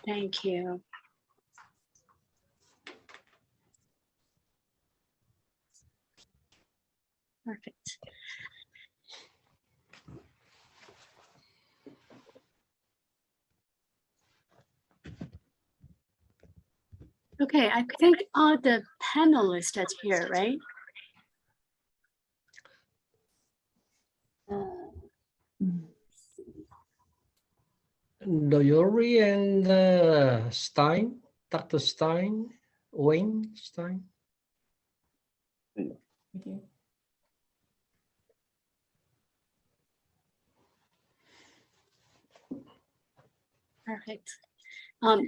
Thank you. Perfect. Okay, I think all the panelists that's here, right? Noyori and Stein, Dr. Stein, Wang Stein. Okay. Perfect.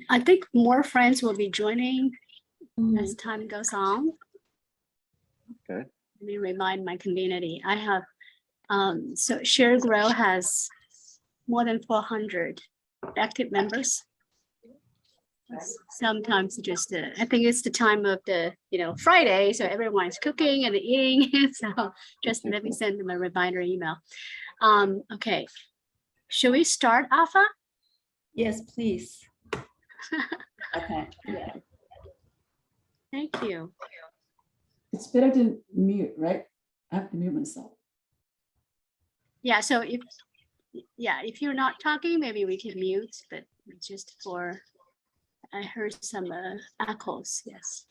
I think more friends will be joining as time goes on. Okay. Let me remind my community. I have, so Share Grow has more than 400 active members. Sometimes just, I think it's the time of the, Friday, so everyone's cooking and eating. So just let me send them a reminder email. Okay, should we start, Alpha? Yes, please. Okay. Yeah. Thank you. It's better to mute, right? I have to mute myself. Yeah, so if you're not talking, maybe we can mute, but just for, I heard some echoes, yes.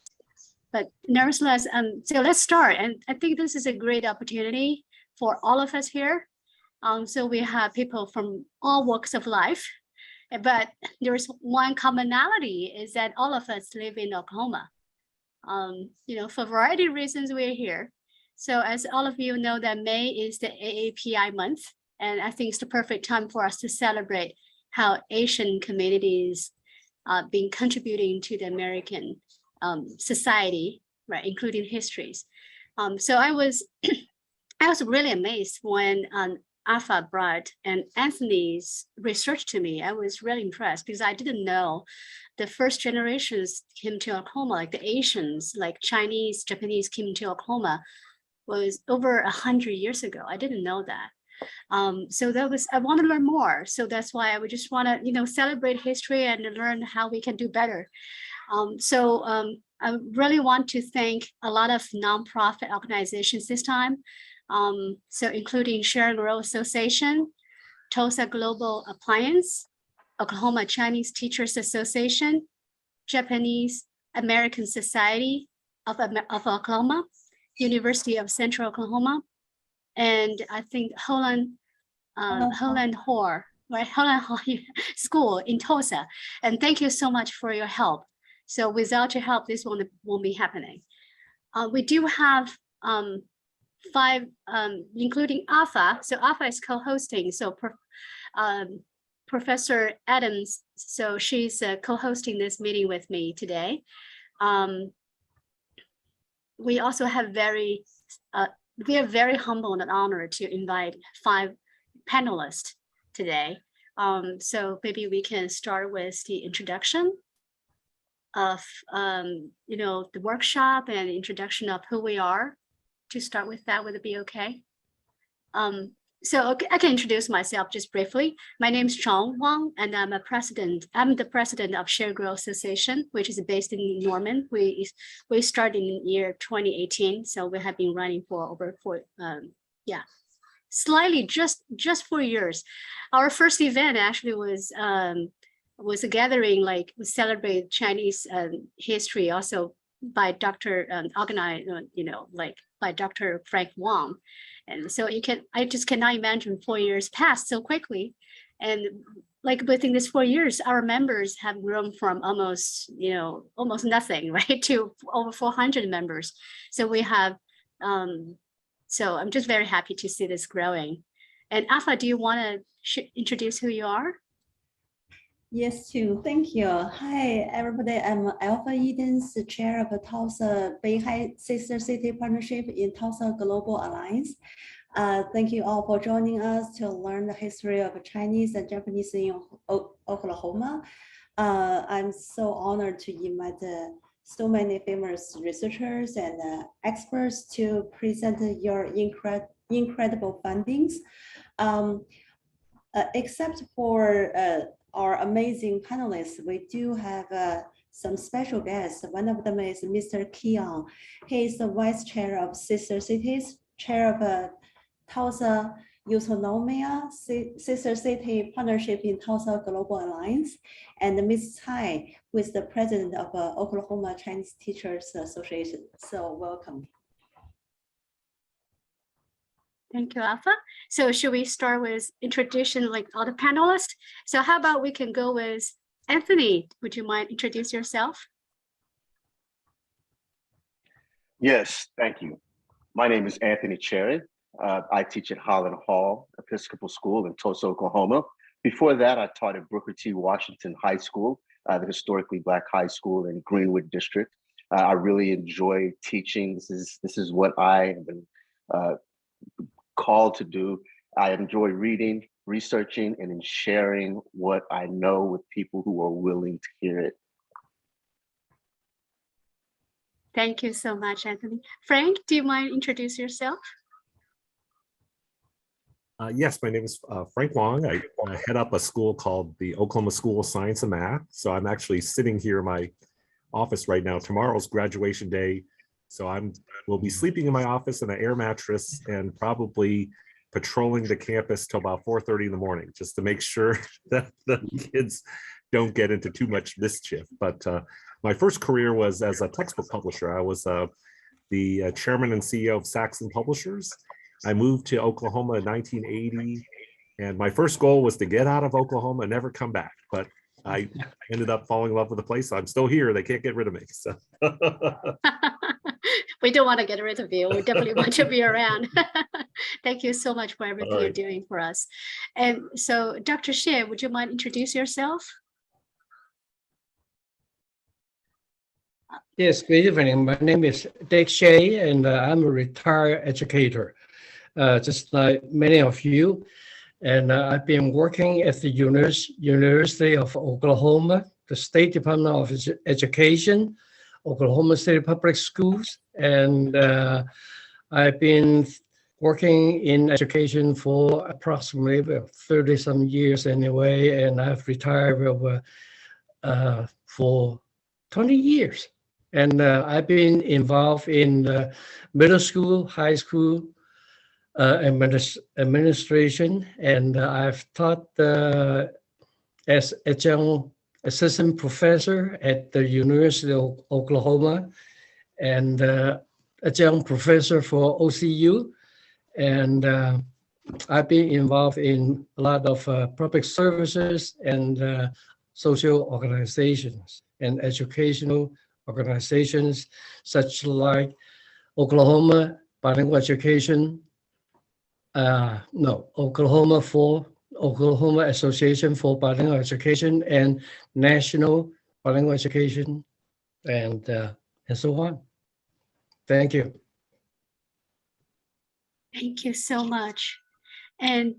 But nevertheless, so let's start. And I think this is a great opportunity for all of us here. So we have people from all walks of life, but there's one commonality is that all of us live in Oklahoma. For a variety of reasons we're here. So as all of you know that May is the AAPI month, and I think it's the perfect time for us to celebrate how Asian communities been contributing to the American society, right, including histories. So I was really amazed when Alpha brought and Anthony's research to me. I was really impressed because I didn't know the first generations came to Oklahoma, like the Asians, like Chinese, Japanese came to Oklahoma was over 100 years ago. I didn't know that. So I want to learn more. So that's why I would just want to, celebrate history and learn how we can do better. I really want to thank a lot of nonprofit organizations this time. So including Share Grow Association, Tulsa Global Appliance, Oklahoma Chinese Teachers Association, Japanese American Society of Oklahoma, University of Central Oklahoma, and I think Holland Hall, right? Holland Hall School in Tulsa. And thank you so much for your help. So without your help, this won't be happening. We do have 5, including Alpha. So Alpha is co-hosting. So Professor Adams, so she's co-hosting this meeting with me today. We also have we are very humbled and honored to invite 5 panelists today. So maybe we can start with the introduction of the workshop and introduction of who we are. To start with that, would it be okay? So I can introduce myself just briefly. My name is Wang, and I'm the president of Share Grow Association, which is based in Norman. We started in the year 2018, so we have been running for over slightly just 4 years. Our first event actually was a gathering, like we celebrate Chinese history, also by Dr. Organized, by Dr. Frank Wang. And so I just cannot imagine 4 years passed so quickly. And like within this 4 years, our members have grown from almost nothing, right, to over 400 members. So we have, so I'm just very happy to see this growing. And Alpha, do you want to introduce who you are? Yes, too. Thank you. Hi, everybody. I'm Alpha Eden's chair of the Tulsa Beihai Sister City Partnership in Tulsa Global Alliance. Thank you all for joining us to learn the history of Chinese and Japanese in Oklahoma. I'm so honored to invite so many famous researchers and experts to present your incredible findings. Except for our amazing panelists, we do have some special guests. One of them is Mr. Keon. He is the Vice Chair of Sister Cities, Chair of Tulsa Autonomia Sister City Partnership in Tulsa Global Alliance, and Ms. Chie, who is the President of Oklahoma Chinese Teachers Association. So welcome. Thank you, Alpha. So should we start with introduction like all the panelists? So how about we can go with Anthony? Would you mind introduce yourself? Yes, thank you. My name is Anthony Chie. I teach at Holland Hall Episcopal School in Tulsa, Oklahoma. Before that, I taught at Booker T. Washington High School, the historically Black high school in Greenwood District. I really enjoy teaching. This is what I have been called to do. I enjoy reading, researching, and sharing what I know with people who are willing to hear it. Thank you so much, Anthony. Frank, do you mind introduce yourself? Yes, my name is Frank Wang. I head up a school called the Oklahoma School of Science and Math. So I'm actually sitting here in my office right now. Tomorrow's graduation day. So we'll be sleeping in my office in an air mattress and probably patrolling the campus till about 4:30 in the morning, just to make sure that the kids don't get into too much mischief. But my first career was as a textbook publisher. I was the chairman and CEO of Saxon Publishers. I moved to Oklahoma in 1980, and my first goal was to get out of Oklahoma and never come back. But I ended up falling in love with the place. I'm still here. They can't get rid of me. So. We don't want to get rid of you. We definitely want you to be around. Thank you so much for everything you're doing for us. And so, Dr. Hsieh, would you mind introduce yourself? Yes, good evening. My name is Chie, and I'm a retired educator, just like many of you. And I've been working at the University of Oklahoma, the State Department of Education, Oklahoma State Public Schools, and I've been working in education for approximately 30-some years anyway, and I've retired for 20 years. And I've been involved in middle school, high school administration, and I've taught as adjunct assistant professor at the University of Oklahoma, and adjunct professor for OCU. And I've been involved in a lot of public services and social organizations and educational organizations, such like Oklahoma Bilingual Education, Oklahoma Association for Bilingual Education and National Bilingual Education, and so on. Thank you. Thank you so much. And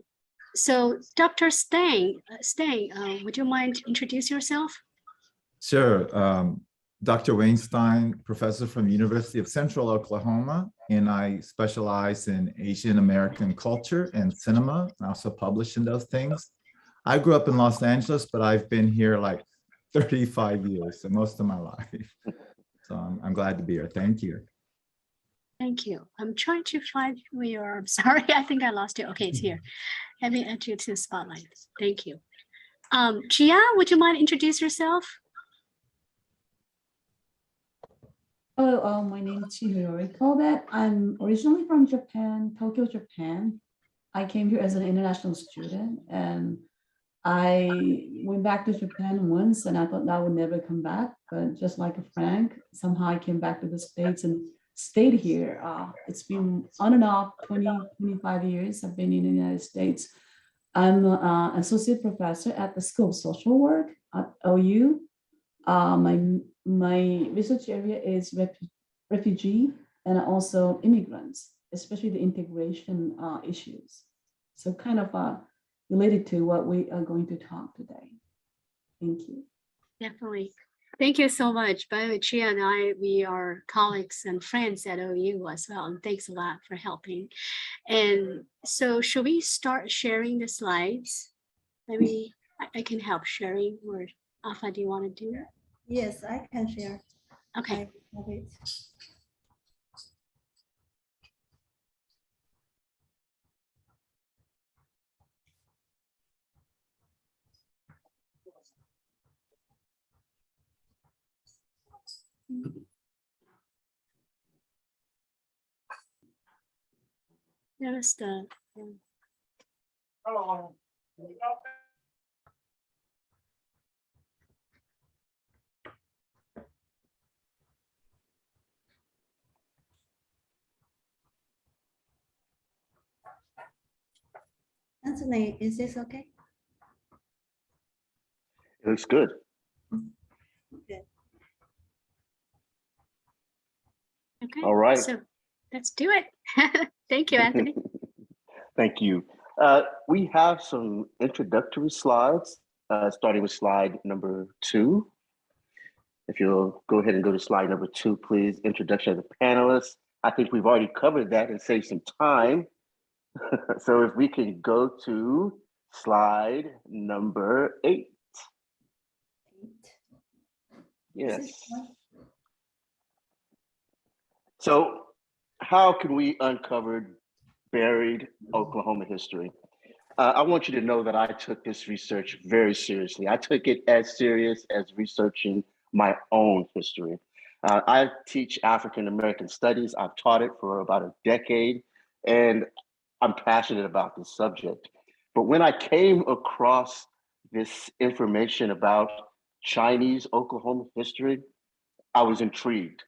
so, Dr. Stein, would you mind introduce yourself? Sure. Dr. Wang Stein, professor from University of Central Oklahoma, and I specialize in Asian American culture and cinema. I also publish in those things. I grew up in Los Angeles, but I've been here like 35 years, so most of my life. So I'm glad to be here. Thank you. Thank you. I'm trying to find who you are. I'm sorry, I think I lost you. Okay, it's here. Let me add you to the spotlight. Thank you. Chie, would you mind introduce yourself? Hello, my name is Noyori-Corbett. I'm originally from Japan, Tokyo, Japan. I came here as an international student, and I went back to Japan once, and I thought I would never come back. But just like Frank, somehow I came back to the States and stayed here. It's been on and off 25 years I've been in the United States. I'm an associate professor at the School of Social Work at OU. My research area is refugee and also immigrants, especially the integration issues. So kind of related to what we are going to talk today. Thank you. Definitely. Thank you so much. By the way, Chie and I, we are colleagues and friends at OU as well. And thanks a lot for helping. And so should we start sharing the slides? I I can help sharing, or Alpha, do you want to do it? Yes, I can share. Okay. I have it. There's the. Anthony, is this okay? It looks good. Okay. All right. So let's do it. Thank you, Anthony. Thank you. We have some introductory slides, starting with slide number 2. If you'll go ahead and go to slide number 2, please. Introduction of the panelists. I think we've already covered that and saved some time. So if we can go to slide number 8. Yes. So how can we uncover buried Oklahoma history? I want you to know that I took this research very seriously. I took it as serious as researching my own history. I teach African American studies. I've taught it for about a decade, and I'm passionate about this subject. But when I came across this information about Chinese Oklahoma history, I was intrigued.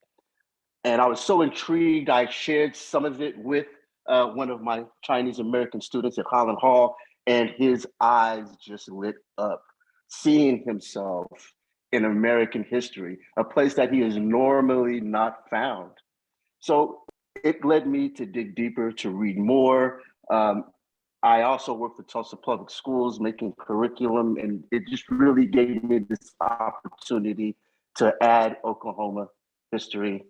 And I was so intrigued, I shared some of it with one of my Chinese American students at Holland Hall, and his eyes just lit up, seeing himself in American history, a place that he is normally not found. So it led me to dig deeper, to read more. I also worked for Tulsa Public Schools, making curriculum, and it just really gave me this opportunity to add Oklahoma history,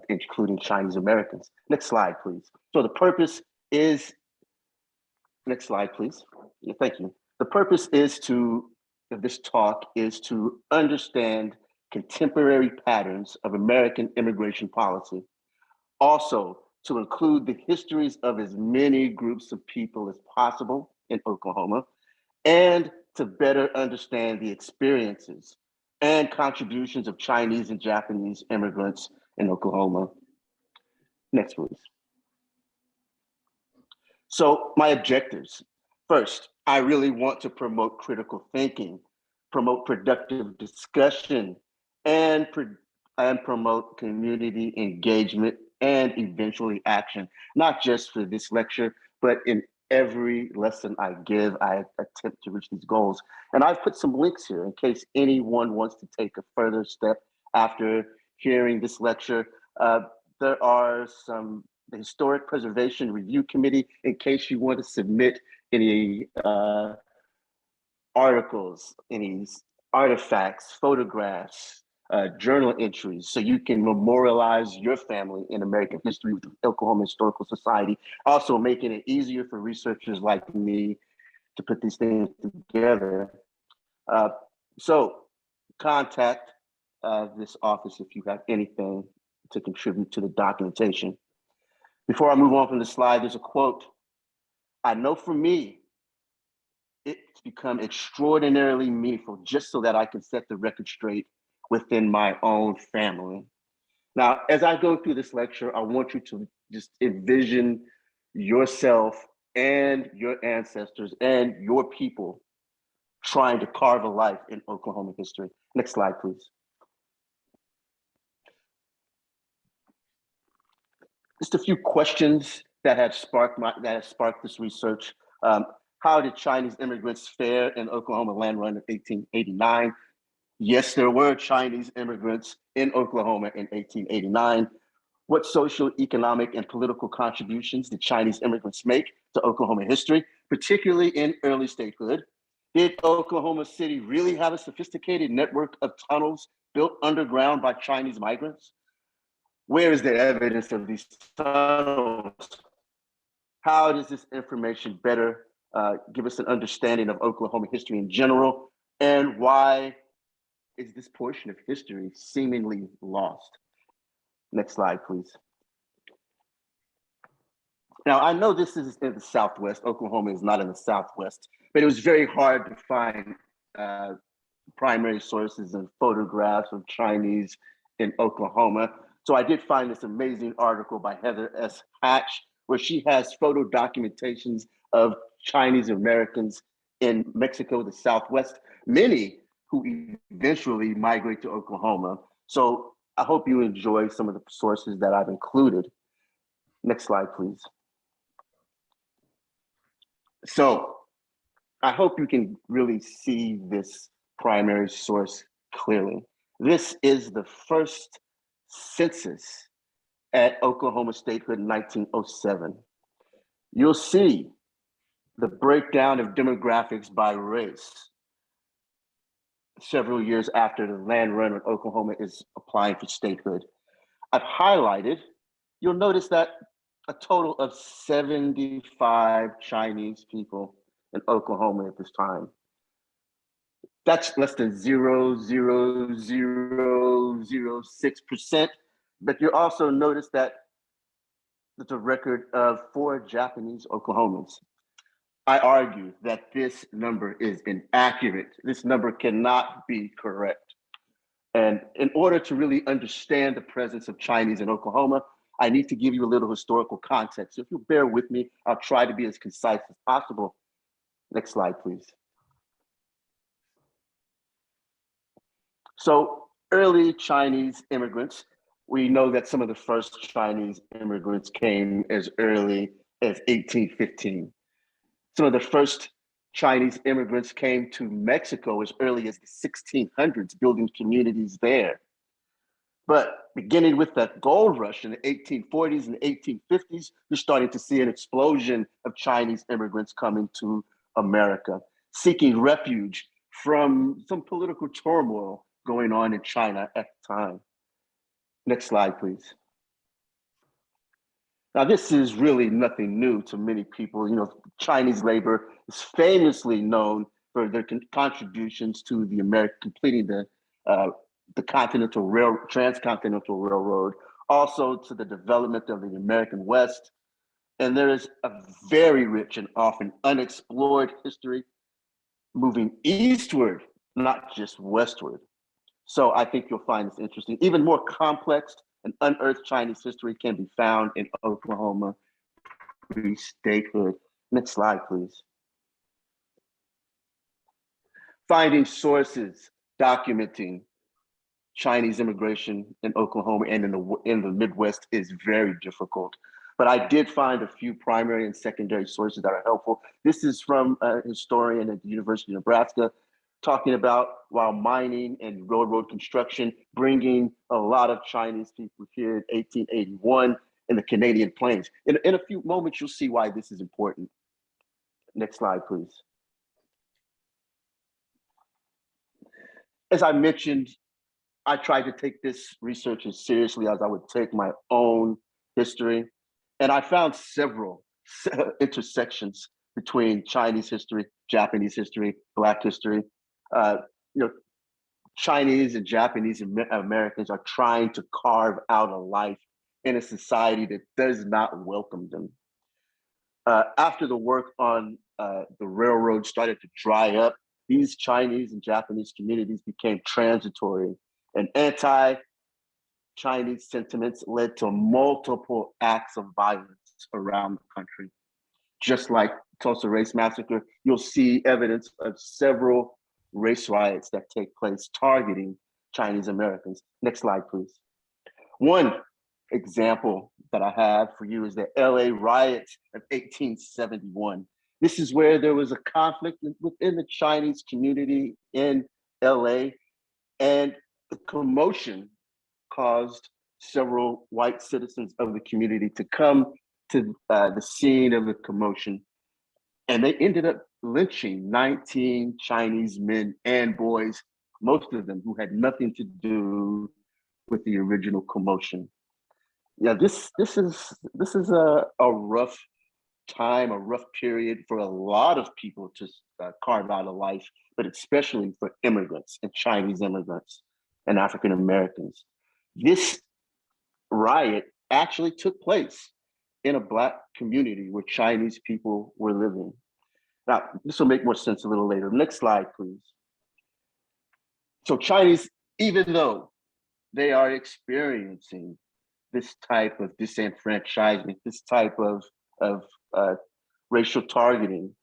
including Chinese Americans. Next slide, please. So the purpose is, next slide, please. Yeah, thank you. The purpose is of this talk is to understand contemporary patterns of American immigration policy. Also, to include the histories of as many groups of people as possible in Oklahoma, and to better understand the experiences and contributions of Chinese and Japanese immigrants in Oklahoma. Next, please. So my objectives. First, I really want to promote critical thinking, promote productive discussion, and promote community engagement and eventually action, not just for this lecture, but in every lesson I give, I attempt to reach these goals. And I've put some links here in case anyone wants to take a further step after hearing this lecture. There are the Historic Preservation Review Committee, in case you want to submit any articles, any artifacts, photographs, journal entries, so you can memorialize your family in American history with the Oklahoma Historical Society, also making it easier for researchers like me to put these things together. So contact this office if you have anything to contribute to the documentation. Before I move on from the slide, there's a quote. I know for me, it's become extraordinarily meaningful just so that I can set the record straight within my own family. Now, as I go through this lecture, I want you to just envision yourself and your ancestors and your people trying to carve a life in Oklahoma history. Next slide, please. Just a few questions that have sparked this research. How did Chinese immigrants fare in Oklahoma land run in 1889? Yes, there were Chinese immigrants in Oklahoma in 1889. What social, economic, and political contributions did Chinese immigrants make to Oklahoma history, particularly in early statehood? Did Oklahoma City really have a sophisticated network of tunnels built underground by Chinese migrants? Where is the evidence of these tunnels? How does this information better give us an understanding of Oklahoma history in general, and why is this portion of history seemingly lost? Next slide, please. Now, I know this is in the Southwest. Oklahoma is not in the Southwest, but it was very hard to find primary sources and photographs of Chinese in Oklahoma. So I did find this amazing article by Heather S. Hatch, where she has photo documentations of Chinese Americans in Mexico, the Southwest, many who eventually migrate to Oklahoma. So I hope you enjoy some of the sources that I've included. Next slide, please. So I hope you can really see this primary source clearly. This is the first census at Oklahoma statehood in 1907. You'll see the breakdown of demographics by race several years after the land run when Oklahoma is applying for statehood. I've highlighted, you'll notice that a total of 75 Chinese people in Oklahoma at this time. That's less than 0.0006%, but you also notice that there's a record of 4 Japanese Oklahomans. I argue that this number is inaccurate. This number cannot be correct. And in order to really understand the presence of Chinese in Oklahoma, I need to give you a little historical context. So if you'll bear with me, I'll try to be as concise as possible. Next slide, please. So early Chinese immigrants, we know that some of the first Chinese immigrants came as early as 1815. Some of the first Chinese immigrants came to Mexico as early as the 1600s, building communities there. But beginning with the gold rush in the 1840s and 1850s, you're starting to see an explosion of Chinese immigrants coming to America, seeking refuge from some political turmoil going on in China at the time. Next slide, please. Now, this is really nothing new to many people. You know, Chinese labor is famously known for their contributions to the completing the transcontinental railroad, also to the development of the American West. And there is a very rich and often unexplored history moving eastward, not just westward. So I think you'll find this interesting. Even more complex and unearthed Chinese history can be found in Oklahoma pre-statehood. Next slide, please. Finding sources documenting Chinese immigration in Oklahoma and in the Midwest is very difficult. But I did find a few primary and secondary sources that are helpful. This is from a historian at the University of Nebraska, talking about while mining and railroad construction, bringing a lot of Chinese people here in 1881 in the Canadian Plains. In a few moments, you'll see why this is important. Next slide, please. As I mentioned, I tried to take this research as seriously as I would take my own history. And I found several intersections between Chinese history, Japanese history, Black history. Chinese and Japanese Americans are trying to carve out a life in a society that does not welcome them. After the work on the railroad started to dry up, these Chinese and Japanese communities became transitory, and anti-Chinese sentiments led to multiple acts of violence around the country. Just like Tulsa Race Massacre, you'll see evidence of several race riots that take place targeting Chinese Americans. Next slide, please. One example that I have for you is the LA riots of 1871. This is where there was a conflict within the Chinese community in LA, and the commotion caused several white citizens of the community to come to the scene of the commotion. And they ended up lynching 19 Chinese men and boys, most of them who had nothing to do with the original commotion. Yeah, this is a rough time, a rough period for a lot of people to carve out a life, but especially for immigrants and Chinese immigrants and African Americans. This riot actually took place in a Black community where Chinese people were living. Now, this will make more sense a little later. Next slide, please. So Chinese, even though they are experiencing this type of disenfranchisement, this type of racial targeting,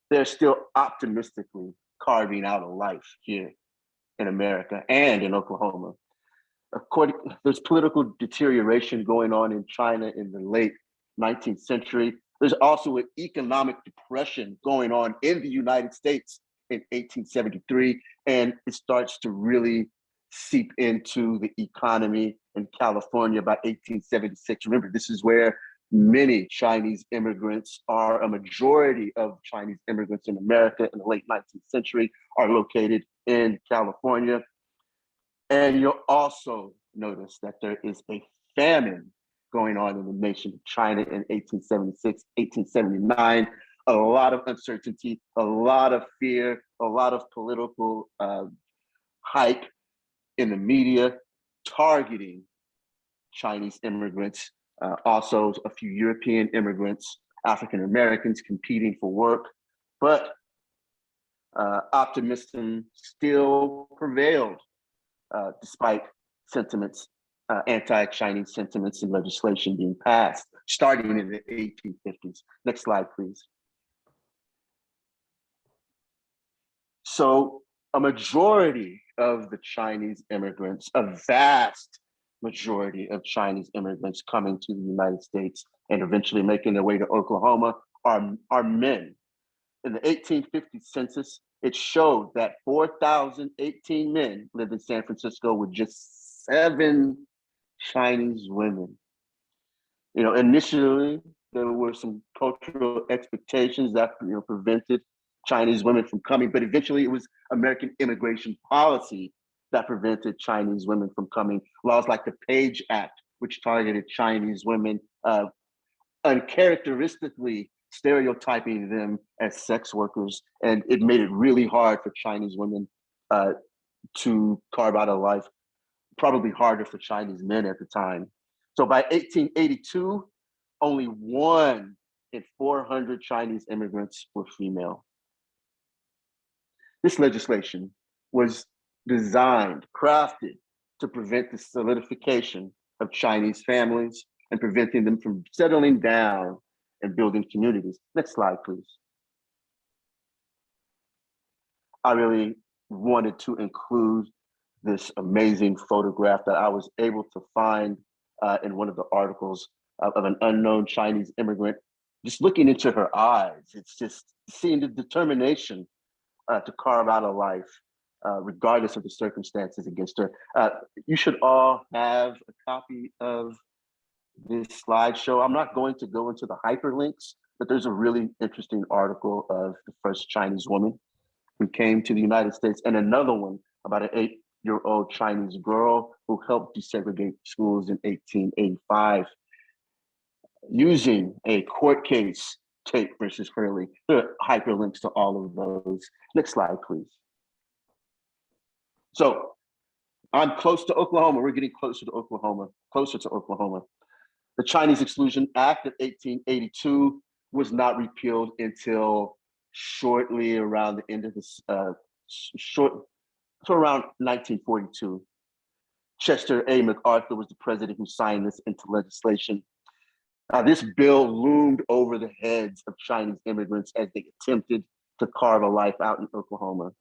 they're still optimistically carving out a life here in America and in Oklahoma. There's political deterioration going on in China in the late 19th century. There's also an economic depression going on in the United States in 1873, and it starts to really seep into the economy in California by 1876. Remember, this is where many Chinese immigrants are. A majority of Chinese immigrants in America in the late 19th century are located in California. And you'll also notice that there is a famine going on in the nation of China in 1876, 1879. A lot of uncertainty, a lot of fear, a lot of political hype in the media targeting Chinese immigrants, also a few European immigrants, African Americans competing for work, but optimism still prevailed despite sentiments, anti-Chinese sentiments and legislation being passed, starting in the 1850s. Next slide, please. So a majority of the Chinese immigrants, a vast majority of Chinese immigrants coming to the United States and eventually making their way to Oklahoma are men. In the 1850 census, it showed that 4,018 men lived in San Francisco with just 7 Chinese women. You know, initially there were some cultural expectations that prevented Chinese women from coming, but eventually it was American immigration policy that prevented Chinese women from coming. Laws like the Page Act, which targeted Chinese women, uncharacteristically stereotyping them as sex workers, and it made it really hard for Chinese women to carve out a life, probably harder for Chinese men at the time. So by 1882, only 1 in 400 Chinese immigrants were female. This legislation was designed, crafted to prevent the solidification of Chinese families and preventing them from settling down and building communities. Next slide, please. I really wanted to include this amazing photograph that I was able to find in one of the articles of an unknown Chinese immigrant. Just looking into her eyes, it's just seeing the determination to carve out a life, regardless of the circumstances against her. You should all have a copy of this slideshow. I'm not going to go into the hyperlinks, but there's a really interesting article of the first Chinese woman who came to the United States, and another one about an 8-year-old Chinese girl who helped desegregate schools in 1885 using a court case, Tate versus Hurley. There are hyperlinks to all of those. Next slide, please. So I'm close to Oklahoma. We're getting closer to Oklahoma, closer to Oklahoma. The Chinese Exclusion Act of 1882 was not repealed until shortly around the end of this, around 1942. Chester A. MacArthur was the president who signed this into legislation. This bill loomed over the heads of Chinese immigrants as they attempted to carve a life out in Oklahoma.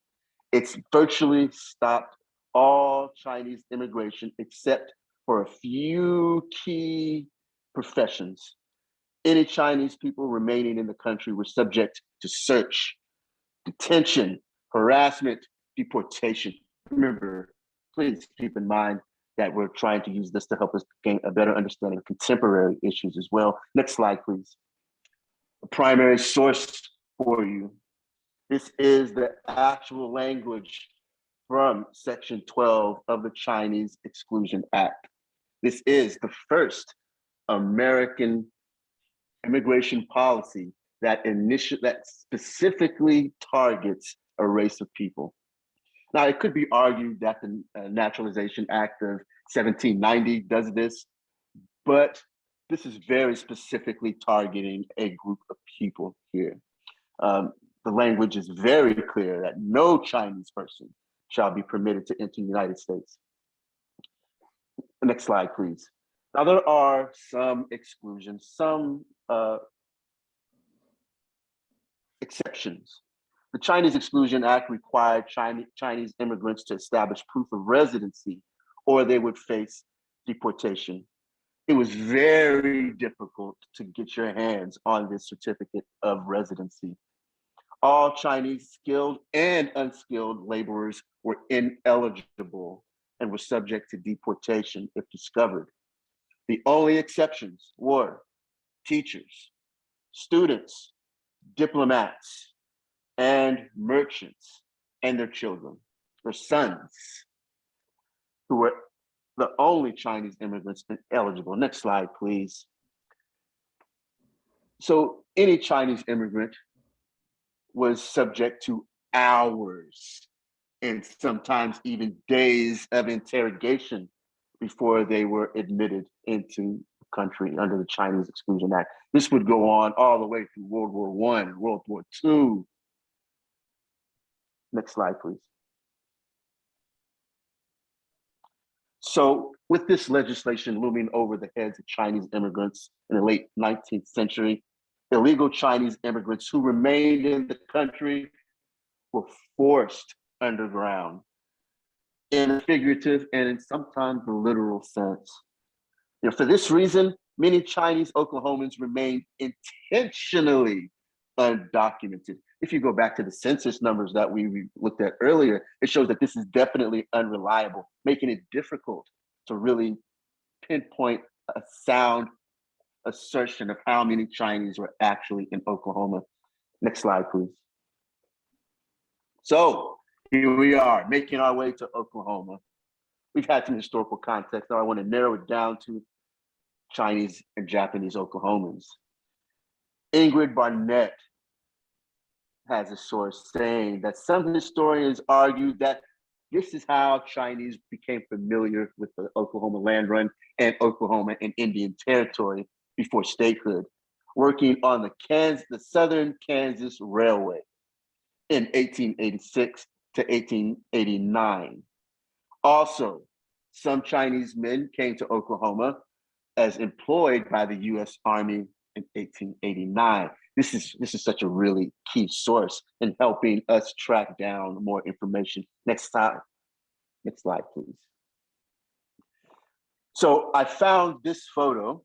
It's virtually stopped all Chinese immigration except for a few key professions. Any Chinese people remaining in the country were subject to search, detention, harassment, deportation. Remember, please keep in mind that we're trying to use this to help us gain a better understanding of contemporary issues as well. Next slide, please. A primary source for you. This is the actual language from Section 12 of the Chinese Exclusion Act. This is the first American immigration policy that specifically targets a race of people. Now, it could be argued that the Naturalization Act of 1790 does this, but this is very specifically targeting a group of people here. The language is very clear that no Chinese person shall be permitted to enter the United States. Next slide, please. Now, there are some exclusions, some exceptions. The Chinese Exclusion Act required Chinese immigrants to establish proof of residency or they would face deportation. It was very difficult to get your hands on this certificate of residency. All Chinese skilled and unskilled laborers were ineligible and were subject to deportation if discovered. The only exceptions were teachers, students, diplomats, and merchants and their children, their sons, who were the only Chinese immigrants eligible. Next slide, please. So any Chinese immigrant was subject to hours and sometimes even days of interrogation before they were admitted into the country under the Chinese Exclusion Act. This would go on all the way through World War I, World War II. Next slide, please. So with this legislation looming over the heads of Chinese immigrants in the late 19th century, illegal Chinese immigrants who remained in the country were forced underground in a figurative and in sometimes the literal sense. For this reason, many Chinese Oklahomans remained intentionally undocumented. If you go back to the census numbers that we looked at earlier, it shows that this is definitely unreliable, making it difficult to really pinpoint a sound assertion of how many Chinese were actually in Oklahoma. Next slide, please. So here we are, making our way to Oklahoma. We've had some historical context. Now I want to narrow it down to Chinese and Japanese Oklahomans. Ingrid Barnett has a source saying that some historians argue that this is how Chinese became familiar with the Oklahoma Land Run and Oklahoma and Indian Territory before statehood, working on the Southern Kansas Railway in 1886 to 1889. Also, some Chinese men came to Oklahoma as employed by the U.S. Army in 1889. This is such a really key source in helping us track down more information. Next slide, please. So I found this photo,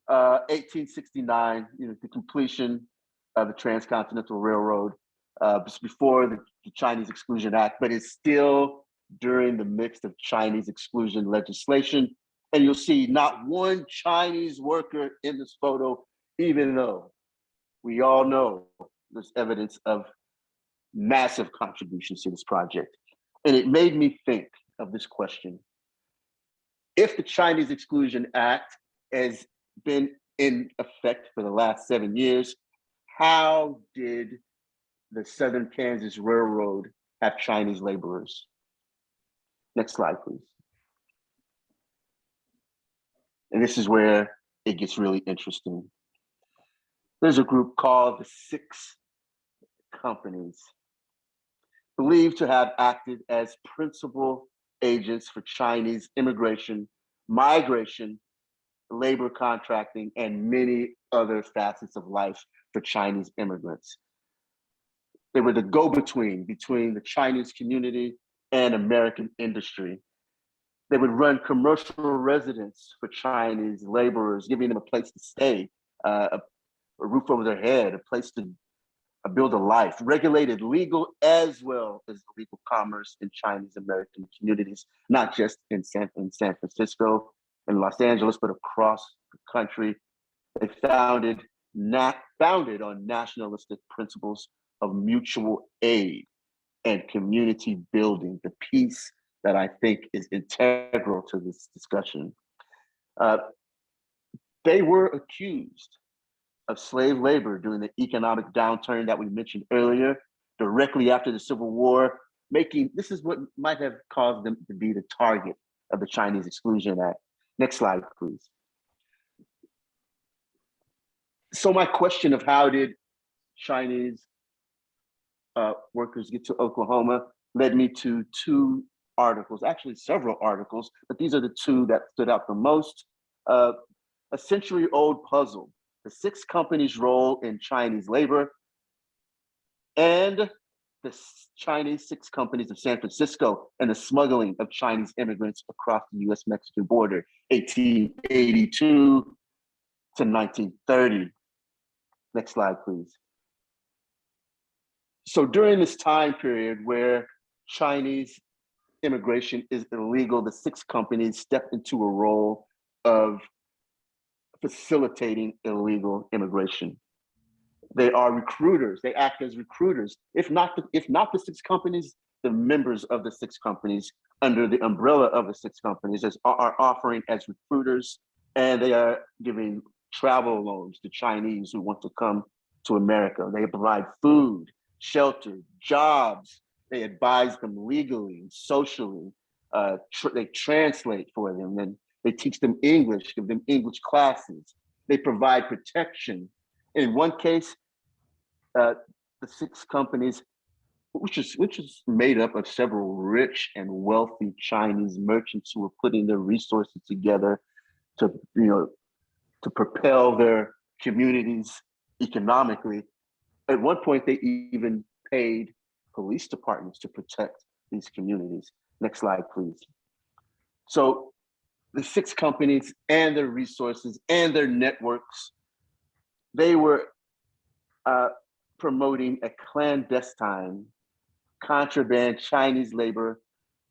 1869, the completion of the Transcontinental Railroad, before the Chinese Exclusion Act, but it's still during the mix of Chinese exclusion legislation. And you'll see not one Chinese worker in this photo, even though we all know there's evidence of massive contributions to this project. And it made me think of this question. If the Chinese Exclusion Act has been in effect for the last 7 years, how did the Southern Kansas Railroad have Chinese laborers? Next slide, please. And this is where it gets really interesting. There's a group called the Six Companies, believed to have acted as principal agents for Chinese immigration, migration, labor contracting, and many other facets of life for Chinese immigrants. They were the go-between between the Chinese community and American industry. They would run commercial residence for Chinese laborers, giving them a place to stay, a roof over their head, a place to build a life, regulated legal as well as illegal commerce in Chinese American communities, not just in San Francisco and Los Angeles, but across the country. They founded on nationalistic principles of mutual aid and community building, the piece that I think is integral to this discussion. They were accused of slave labor during the economic downturn that we mentioned earlier, directly after the Civil War, this is what might have caused them to be the target of the Chinese Exclusion Act. Next slide, please. So my question of how did Chinese workers get to Oklahoma led me to two articles, actually several articles, but these are the two that stood out the most. A century-old puzzle, the 6 companies' role in Chinese labor, and the Chinese 6 companies of San Francisco and the smuggling of Chinese immigrants across the US-Mexican border, 1882 to 1930. Next slide, please. So during this time period where Chinese immigration is illegal, the 6 companies stepped into a role of facilitating illegal immigration. They are recruiters. They act as recruiters. If not the 6 companies, the members of the 6 companies under the umbrella of the 6 companies are offering as recruiters, and they are giving travel loans to Chinese who want to come to America. They provide food, shelter, jobs. They advise them legally and socially. They translate for them, and they teach them English, give them English classes. They provide protection. In one case, the 6 companies, which is made up of several rich and wealthy Chinese merchants who are putting their resources together to propel their communities economically. At one point, they even paid police departments to protect these communities. Next slide, please. So the 6 companies and their resources and their networks, they were promoting a clandestine contraband Chinese labor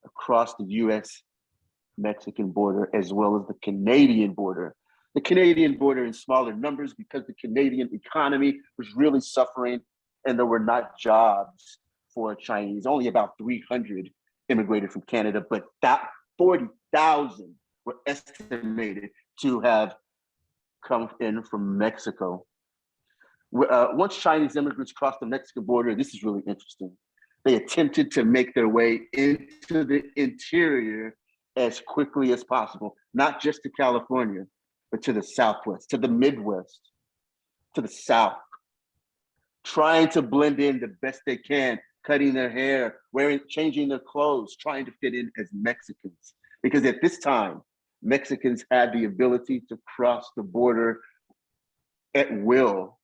across the US-Mexican border, as well as the Canadian border. The Canadian border in smaller numbers because the Canadian economy was really suffering and there were not jobs for Chinese. Only about 300 immigrated from Canada, but that 40,000 were estimated to have come in from Mexico. Once Chinese immigrants crossed the Mexican border, this is really interesting. They attempted to make their way into the interior as quickly as possible, not just to California, but to the Southwest, to the Midwest, to the South, trying to blend in the best they can, cutting their hair, changing their clothes, trying to fit in as Mexicans. Because at this time, Mexicans had the ability to cross the border at will.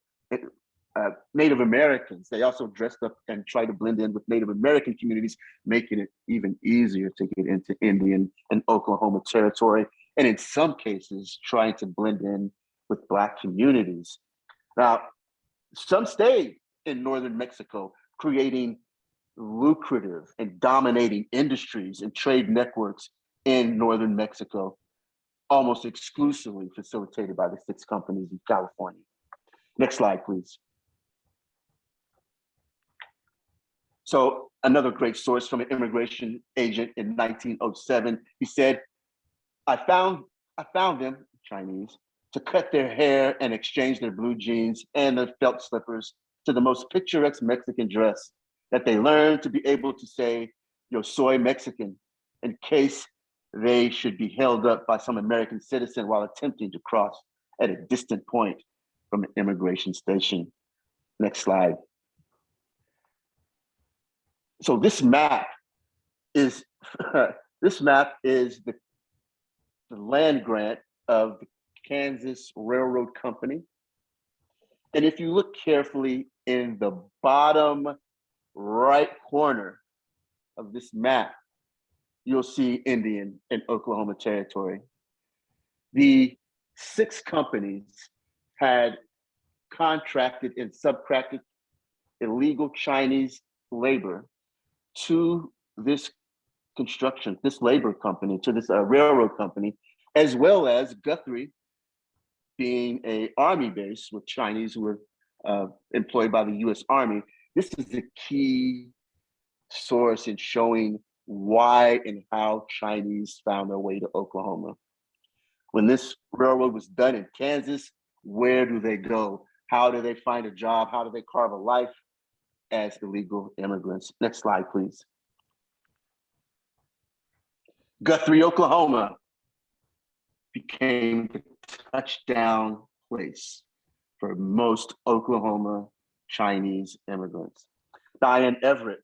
Native Americans, they also dressed up and tried to blend in with Native American communities, making it even easier to get into Indian and Oklahoma territory, and in some cases, trying to blend in with Black communities. Now, some stayed in northern Mexico, creating lucrative and dominating industries and trade networks in northern Mexico, almost exclusively facilitated by the 6 companies in California. Next slide, please. So another great source from an immigration agent in 1907, he said, I found them, Chinese, to cut their hair and exchange their blue jeans and their felt slippers to the most picturesque Mexican dress, that they learned to be able to say, yo soy Mexican, in case they should be held up by some American citizen while attempting to cross at a distant point from an immigration station. Next slide. So this map is the land grant of the Kansas Railroad Company. And if you look carefully in the bottom right corner of this map, you'll see Indian and Oklahoma territory. The 6 companies had contracted and subcontracted illegal Chinese labor to this labor company, to this railroad company, as well as Guthrie being an army base with Chinese who were employed by the US Army. This is the key source in showing why and how Chinese found their way to Oklahoma. When this railroad was done in Kansas, where do they go? How do they find a job? How do they carve a life as illegal immigrants? Next slide, please. Guthrie, Oklahoma became the touchdown place for most Oklahoma Chinese immigrants. Diane Everett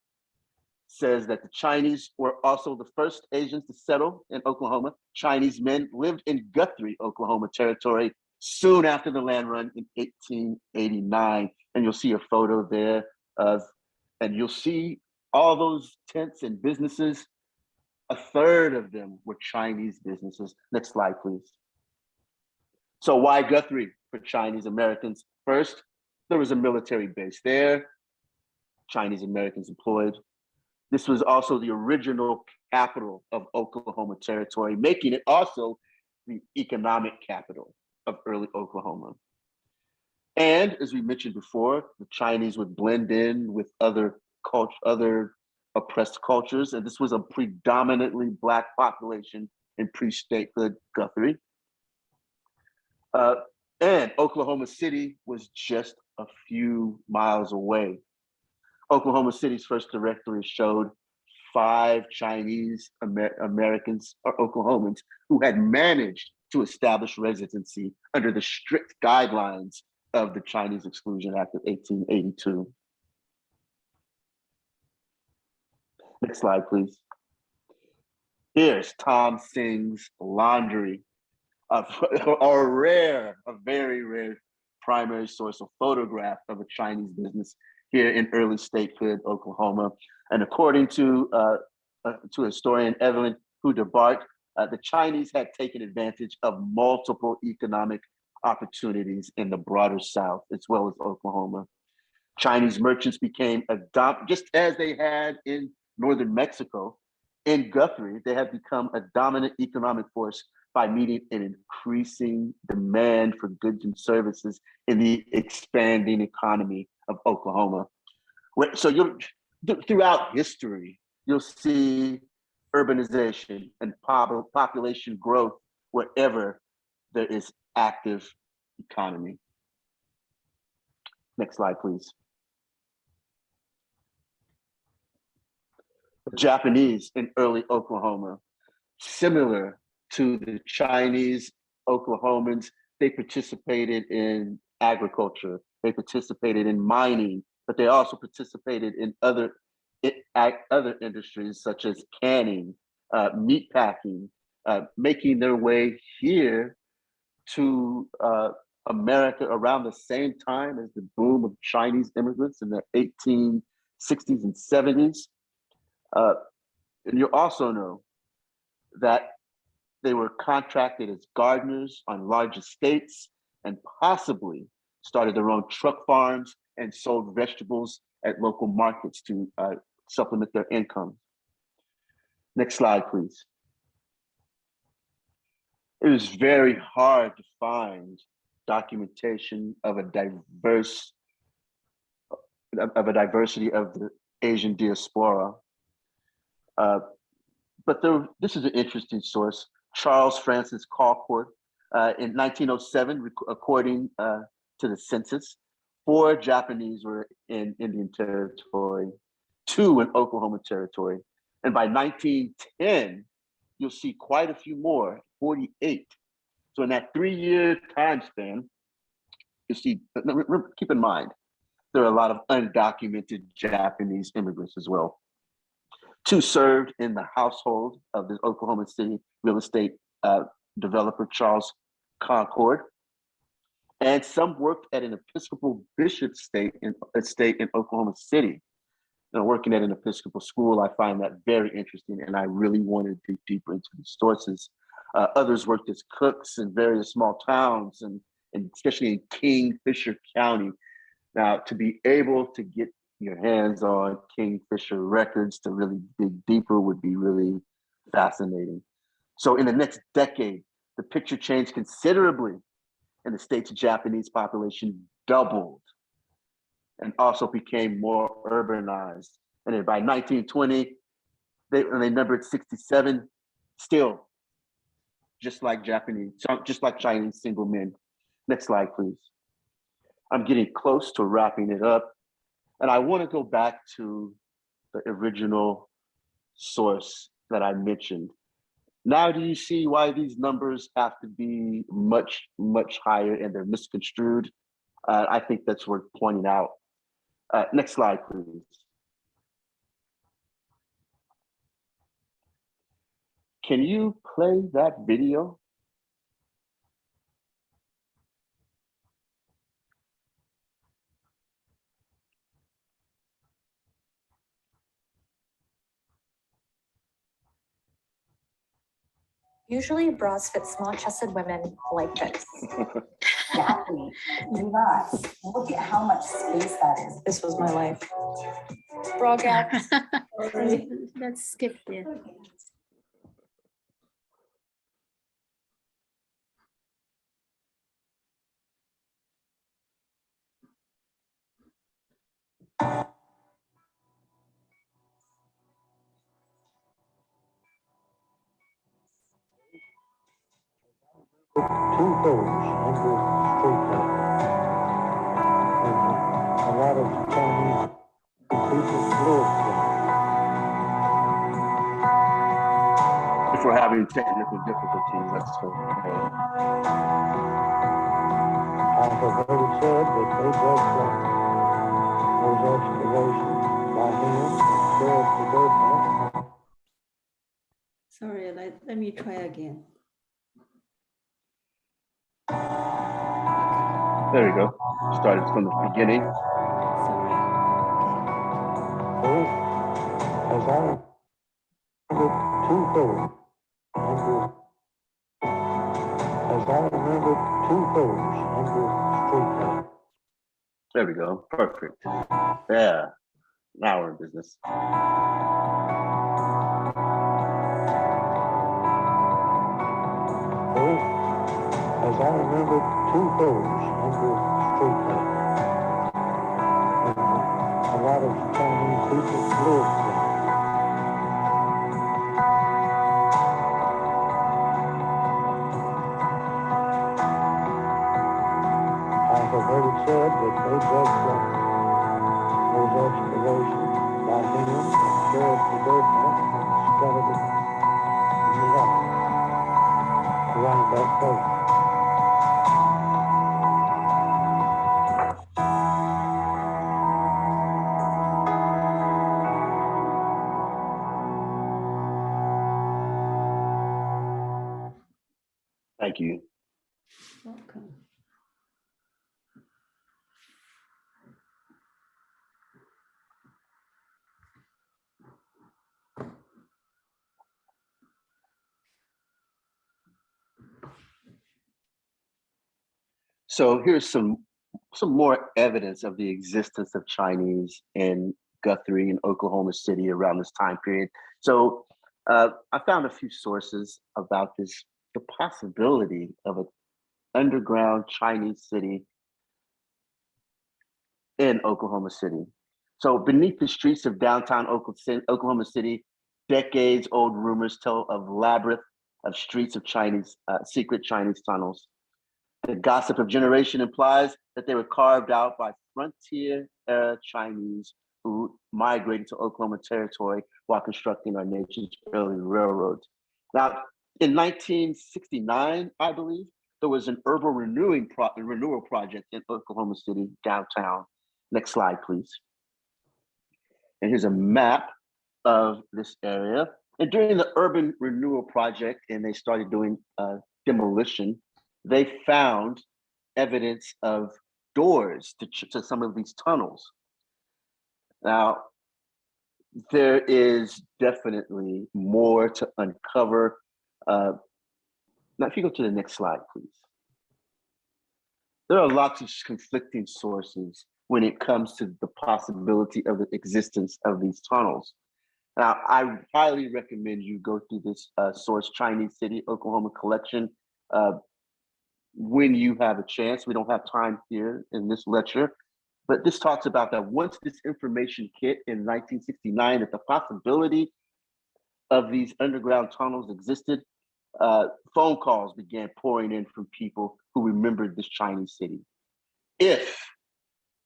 says that the Chinese were also the first Asians to settle in Oklahoma. Chinese men lived in Guthrie, Oklahoma territory soon after the land run in 1889. And you'll see a photo there and you'll see all those tents and businesses. A third of them were Chinese businesses. Next slide, please. So why Guthrie for Chinese Americans? First, there was a military base there, Chinese Americans employed. This was also the original capital of Oklahoma territory, making it also the economic capital of early Oklahoma. And as we mentioned before, the Chinese would blend in with other oppressed cultures, and this was a predominantly Black population in pre-statehood Guthrie. And Oklahoma City was just a few miles away. Oklahoma City's first directory showed 5 Chinese Americans or Oklahomans who had managed to establish residency under the strict guidelines of the Chinese Exclusion Act of 1882. Next slide, please. Here's Tom Singh's Laundry, a very rare primary source of photograph of a Chinese business here in early statehood Oklahoma. And according to historian Evelyn Hudebart, the Chinese had taken advantage of multiple economic opportunities in the broader South, as well as Oklahoma. Chinese merchants became just as they had in northern Mexico. In Guthrie, they had become a dominant economic force by meeting an increasing demand for goods and services in the expanding economy of Oklahoma. So throughout history, you'll see urbanization and population growth wherever there is active economy. Next slide, please. The Japanese in early Oklahoma, similar to the Chinese Oklahomans, they participated in agriculture, they participated in mining, but they also participated in other industries such as canning, meat packing, making their way here to America around the same time as the boom of Chinese immigrants in the 1860s and 70s. And you also know that they were contracted as gardeners on large estates and possibly started their own truck farms and sold vegetables at local markets to supplement their income. Next slide, please. It was very hard to find documentation of a diversity of the Asian diaspora. But this is an interesting source. Charles Francis Calcourt, in 1907, according to the census, 4 Japanese were in Indian Territory, 2 in Oklahoma Territory. And by 1910, you'll see quite a few more, 48. So in that 3-year time span, you see, keep in mind, there are a lot of undocumented Japanese immigrants as well. 2 served in the household of the Oklahoma City real estate developer, Charles Concord, and some worked at an Episcopal bishop estate in Oklahoma City. Now, working at an Episcopal school, I find that very interesting, and I really wanted to dig deeper into these sources. Others worked as cooks in various small towns, and especially in Kingfisher County. Now, to be able to get your hands on Kingfisher records to really dig deeper would be really fascinating. So in the next decade, the picture changed considerably, and the state's Japanese population doubled and also became more urbanized. And then by 1920, they numbered 67, still just like Chinese single men. Next slide, please. I'm getting close to wrapping it up. And I want to go back to the original source that I mentioned. Now, do you see why these numbers have to be much, much higher and they're misconstrued? I think that's worth pointing out. Next slide, please. Can you play that video? Usually bras fit small-chested women like this. Exactly. Do not look at how much space that is. This was my life. Bra gaps. Let's skip it. Two-thirds under street level. And a lot of Chinese people live there. If we're having technical difficulties, that's okay. I have heard it said that they dug those excavations by hand, shared the dirt. Sorry, let me try again. There we go. Started from the beginning. Sorry. First, as I remember, two-thirds under, as I remember, two-thirds under street level. There we go. Perfect. Yeah. Now we're in business. First, as I remember, two-thirds under street level. And a lot of Chinese people live there. I have heard it said that they dug those excavations by hand, shared the dirt up, and scattered it in the water around that place. Thank you. Welcome. So here's some more evidence of the existence of Chinese in Guthrie and Oklahoma City around this time period. So I found a few sources about this, the possibility of an underground Chinese city in Oklahoma City. So beneath the streets of downtown Oklahoma City, decades-old rumors tell of labyrinth of streets of Chinese, secret Chinese tunnels. The gossip of generation implies that they were carved out by frontier-era Chinese who migrated to Oklahoma territory while constructing our nation's early railroads. Now, in 1969, I believe, there was an urban renewal project in Oklahoma City downtown. Next slide, please. And here's a map of this area. And during the urban renewal project, and they started doing demolition, they found evidence of doors to some of these tunnels. Now, there is definitely more to uncover. Now, if you go to the next slide, please. There are lots of conflicting sources when it comes to the possibility of the existence of these tunnels. Now, I highly recommend you go through this source, Chinese City, Oklahoma collection, when you have a chance. We don't have time here in this lecture, but this talks about that once this information hit in 1969, that the possibility of these underground tunnels existed, phone calls began pouring in from people who remembered this Chinese city. If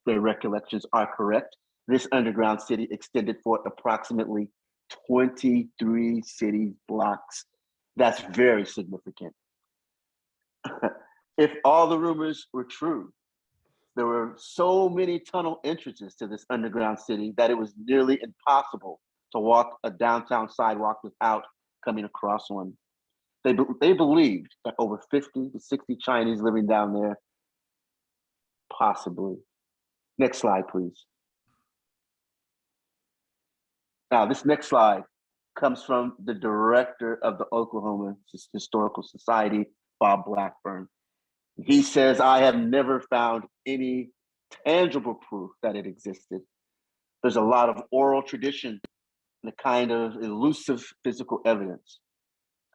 their recollections are correct, this underground city extended for approximately 23 city blocks. That's very significant. If all the rumors were true, there were so many tunnel entrances to this underground city that it was nearly impossible to walk a downtown sidewalk without coming across one. They believed that over 50 to 60 Chinese living down there, possibly. Next slide, please. Now, this next slide comes from the director of the Oklahoma Historical Society, Bob Blackburn. He says, I have never found any tangible proof that it existed. There's a lot of oral tradition and a kind of elusive physical evidence.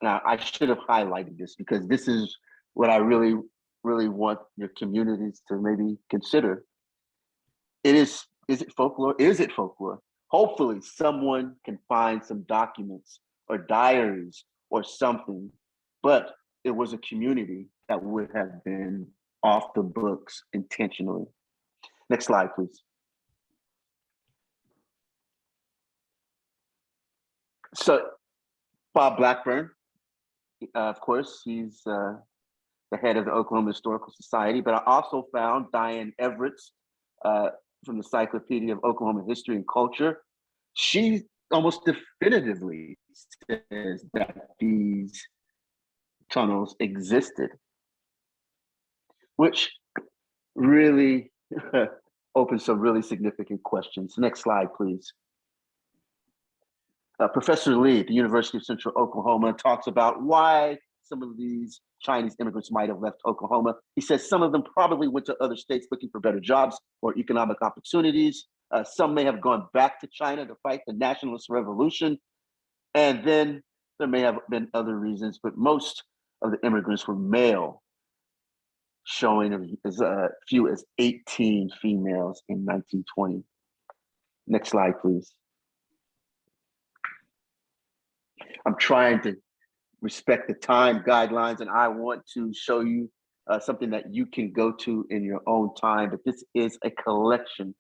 Now, I should have highlighted this because this is what I really want your communities to maybe consider. Is it folklore? Is it folklore? Hopefully someone can find some documents or diaries or something, but it was a community that would have been off the books intentionally. Next slide, please. So Bob Blackburn, of course, he's the head of the Oklahoma Historical Society, but I also found Diane Everett's from the Encyclopedia of Oklahoma History and Culture. She almost definitively says that these tunnels existed, which really opens some really significant questions. Next slide, please. Professor Lee at the University of Central Oklahoma talks about why some of these Chinese immigrants might have left Oklahoma. He says some of them probably went to other states looking for better jobs or economic opportunities. Some may have gone back to China to fight the nationalist revolution. And then there may have been other reasons, but most of the immigrants were male, showing as few as 18 females in 1920. Next slide, please. I'm trying to respect the time guidelines, and I want to show you something that you can go to in your own time, but this is a collection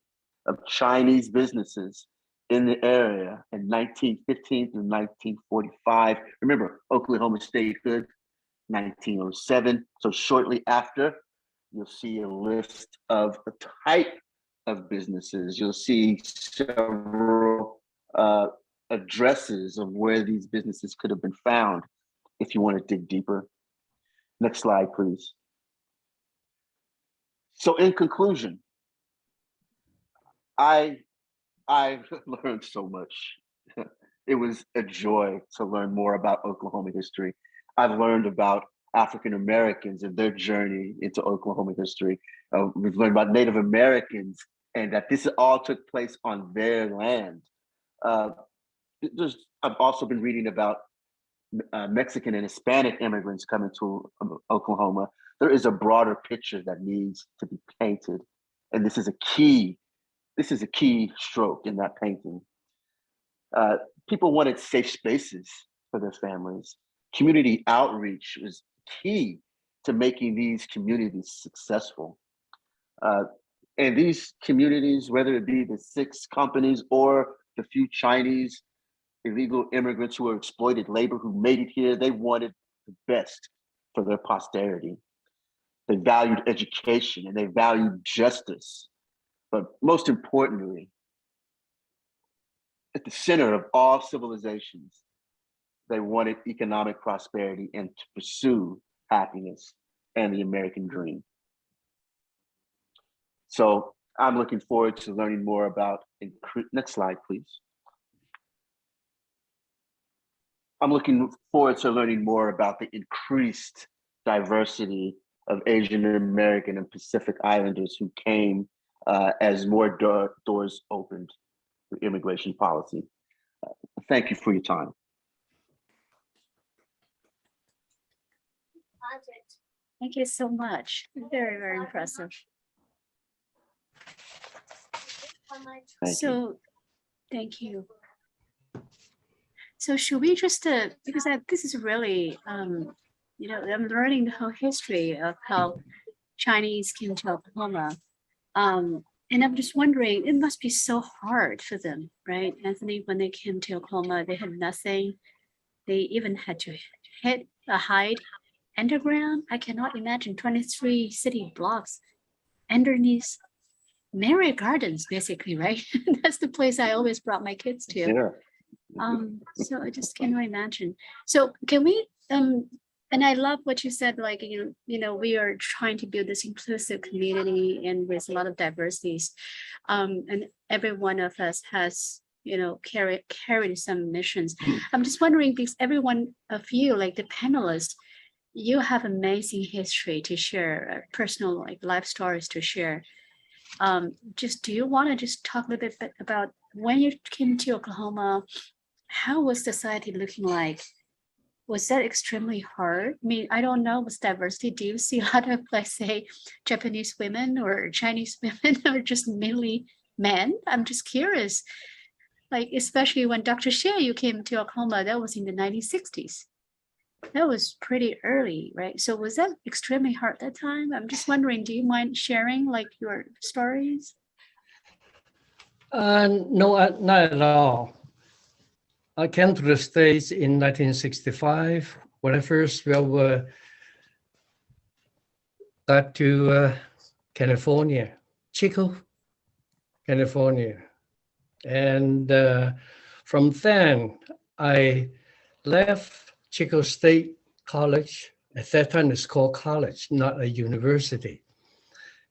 of Chinese businesses in the area in 1915 through 1945. Remember, Oklahoma statehood, 1907. So shortly after, you'll see a list of the type of businesses. You'll see several addresses of where these businesses could have been found if you want to dig deeper. Next slide, please. So in conclusion, I learned so much. It was a joy to learn more about Oklahoma history. I've learned about African Americans and their journey into Oklahoma history. We've learned about Native Americans and that this all took place on their land. I've also been reading about Mexican and Hispanic immigrants coming to Oklahoma. There is a broader picture that needs to be painted, and this is a key stroke in that painting. People wanted safe spaces for their families. Community outreach was key to making these communities successful. And these communities, whether it be the 6 companies or the few Chinese illegal immigrants who were exploited labor who made it here, they wanted the best for their posterity. They valued education and they valued justice. But most importantly, at the center of all civilizations, they wanted economic prosperity and to pursue happiness and the American dream. So I'm looking forward to learning more about, next slide, please. I'm looking forward to learning more about the increased diversity of Asian American and Pacific Islanders who came as more doors opened through immigration policy. Thank you for your time. Thank you so much. Very, very impressive. Thank you. So should we just, because this is really, I'm learning the whole history of how Chinese came to Oklahoma. And I'm just wondering, it must be so hard for them, right? Anthony, when they came to Oklahoma, they had nothing. They even had to hide underground. I cannot imagine 23 city blocks underneath Marriott Gardens, basically, right? That's the place I always brought my kids to. Yeah. So I just cannot imagine. So can we and I love what you said, like we are trying to build this inclusive community and with a lot of diversities. And every one of us has carried some missions. I'm just wondering, because every one of you, like the panelists, you have amazing history to share, personal life stories to share. Just do you want to just talk a little bit about when you came to Oklahoma? How was society looking like? Was that extremely hard? I mean, I don't know, with diversity, do you see a lot of, let's say, Japanese women or Chinese women, or just mainly men? I'm just curious. Like, especially when Dr. Hsieh, you came to Oklahoma, that was in the 1960s. That was pretty early, right? So was that extremely hard that time? I'm just wondering, do you mind sharing like your stories? No, not at all. I came to the States in 1965 when I first got to California, Chico, California. And from then, I left Chico State College. At that time, it's called college, not a university.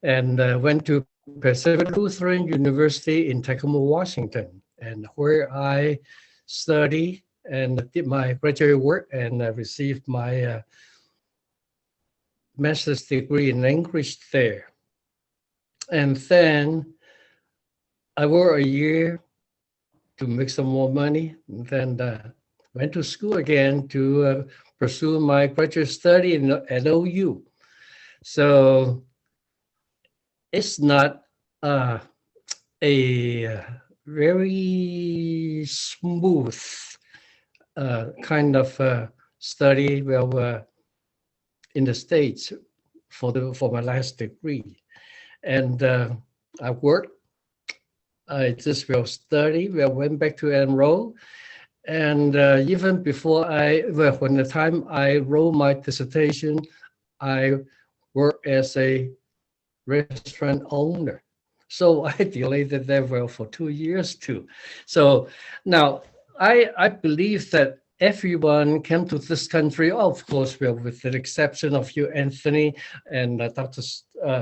And went to Pacific Lutheran University in Tacoma, Washington, and where I studied and did my graduate work and received my master's degree in English there. And then I worked a year to make some more money, and then went to school again to pursue my graduate study at OU. So it's not a very smooth kind of study in the States for my last degree. And I worked. I just study. Went back to enroll. And even before when the time I wrote my dissertation, I worked as a restaurant owner. So I delayed it there for 2 years too. So now I believe that everyone came to this country, of course, with the exception of you, Anthony, and Dr.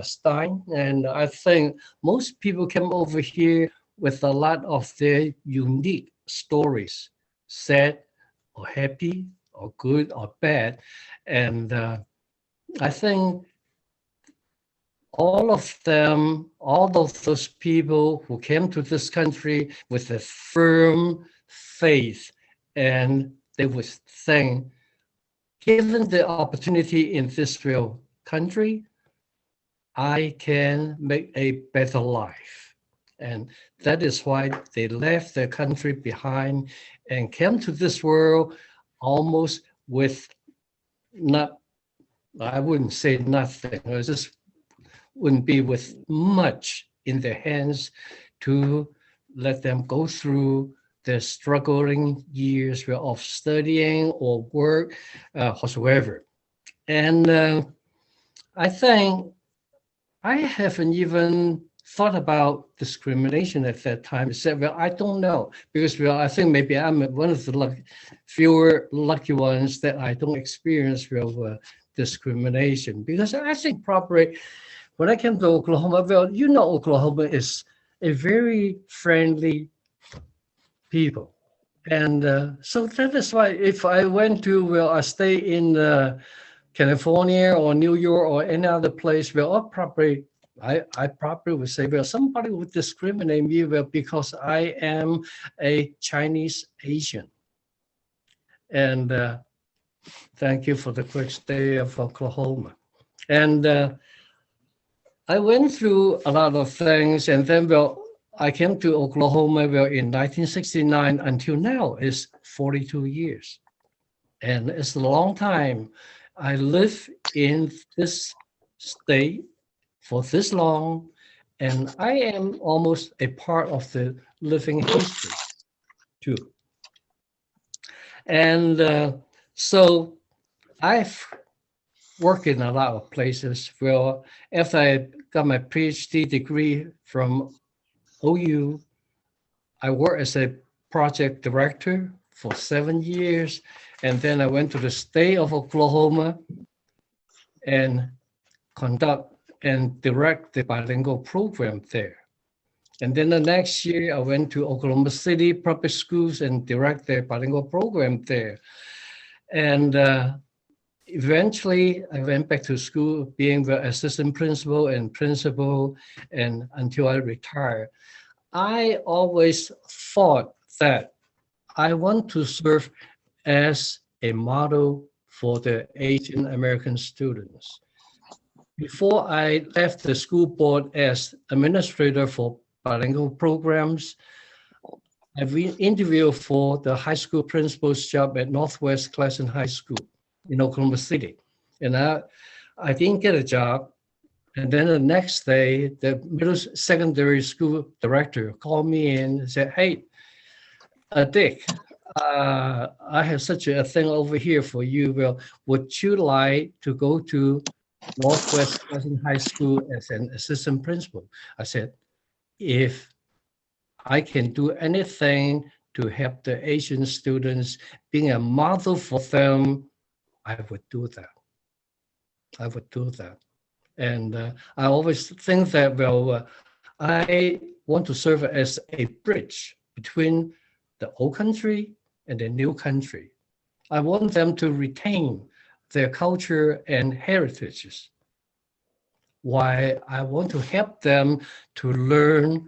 Stein. And I think most people came over here with a lot of their unique stories, sad or happy or good or bad. And I think all of those people who came to this country with a firm faith, and they would think, given the opportunity in this real country, I can make a better life. And that is why they left their country behind and came to this world almost with I wouldn't say nothing, it just wouldn't be with much in their hands to let them go through the struggling years of studying or work whatsoever. And I think I haven't even thought about discrimination at that time. I said, I don't know, because I think maybe I'm one of the fewer lucky ones that I don't experience discrimination. Because I think probably when I came to Oklahoma, Oklahoma is a very friendly people. And so that is why if I went to, I stay in California or New York or any other place, I probably would say, somebody would discriminate me because I am a Chinese Asian. And thank you for the quick stay of Oklahoma. And I went through a lot of things, and then I came to Oklahoma in 1969 until now is 42 years. And it's a long time. I lived in this state for this long, And I am almost a part of the living history too. And so I've worked in a lot of places. Well, after I got my PhD degree from OU, I worked as a project director for 7 years. And then I went to the state of Oklahoma and conduct and direct the bilingual program there. And then the next year, I went to Oklahoma City public schools and direct the bilingual program there. And eventually, I went back to school being the assistant principal and principal, and until I retired. I always thought that I want to serve as a model for the Asian American students. Before I left the school board as administrator for bilingual programs, I've been interviewed for the high school principal's job at Northwest Classen High School in Oklahoma City. And I didn't get a job. And then the next day, the middle secondary school director called me in and said, "Hey, Dick, I have such a thing over here for you. Well, would you like to go to Northwest Classen High School as an assistant principal?" I said, if I can do anything to help the Asian students, being a model for them, I would do that. I would do that. And I always think that, well, I want to serve as a bridge between the old country and the new country. I want them to retain their culture and heritages, while I want to help them to learn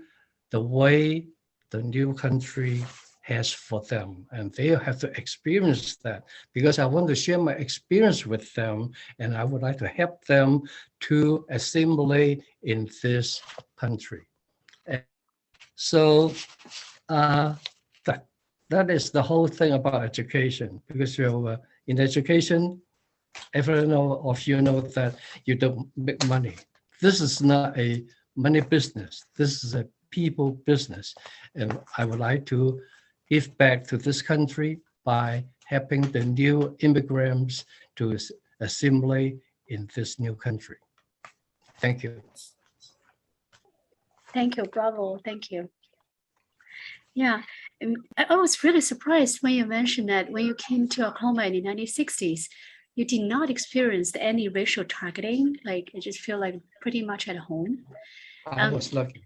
the way the new country has for them. And they have to experience that, because I want to share my experience with them, and I would like to help them to assimilate in this country. And so that is the whole thing about education, because in education, every of you know that you don't make money. This is not a money business. This is a people business. And I would like to give back to this country by helping the new immigrants to assimilate in this new country. Thank you. Thank you, bravo, thank you. Yeah, I was really surprised when you mentioned that when you came to Oklahoma in the 1960s, you did not experience any racial targeting. Like, I just feel like pretty much at home. I was lucky.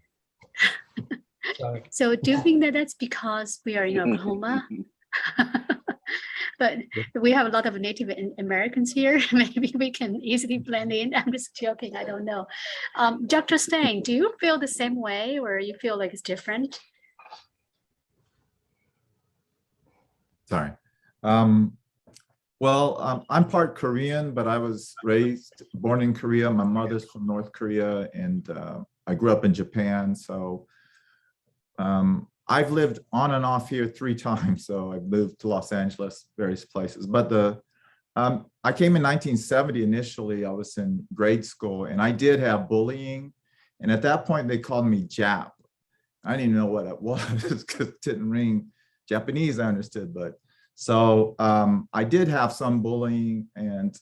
Sorry. So do you think that that's because we are in Oklahoma? But we have a lot of Native Americans here. Maybe we can easily blend in. I'm just joking, I don't know. Dr. Stein, do you feel the same way, or you feel like it's different? Sorry. Well, I'm part Korean, but I was born in Korea. My mother's from North Korea, and I grew up in Japan. So I've lived on and off here 3 times. So I've moved to Los Angeles, various places. But I came in 1970 initially. I was in grade school, and I did have bullying. And at that point, they called me Jap. I didn't even know what it was because it didn't ring Japanese, I understood. But so I did have some bullying, and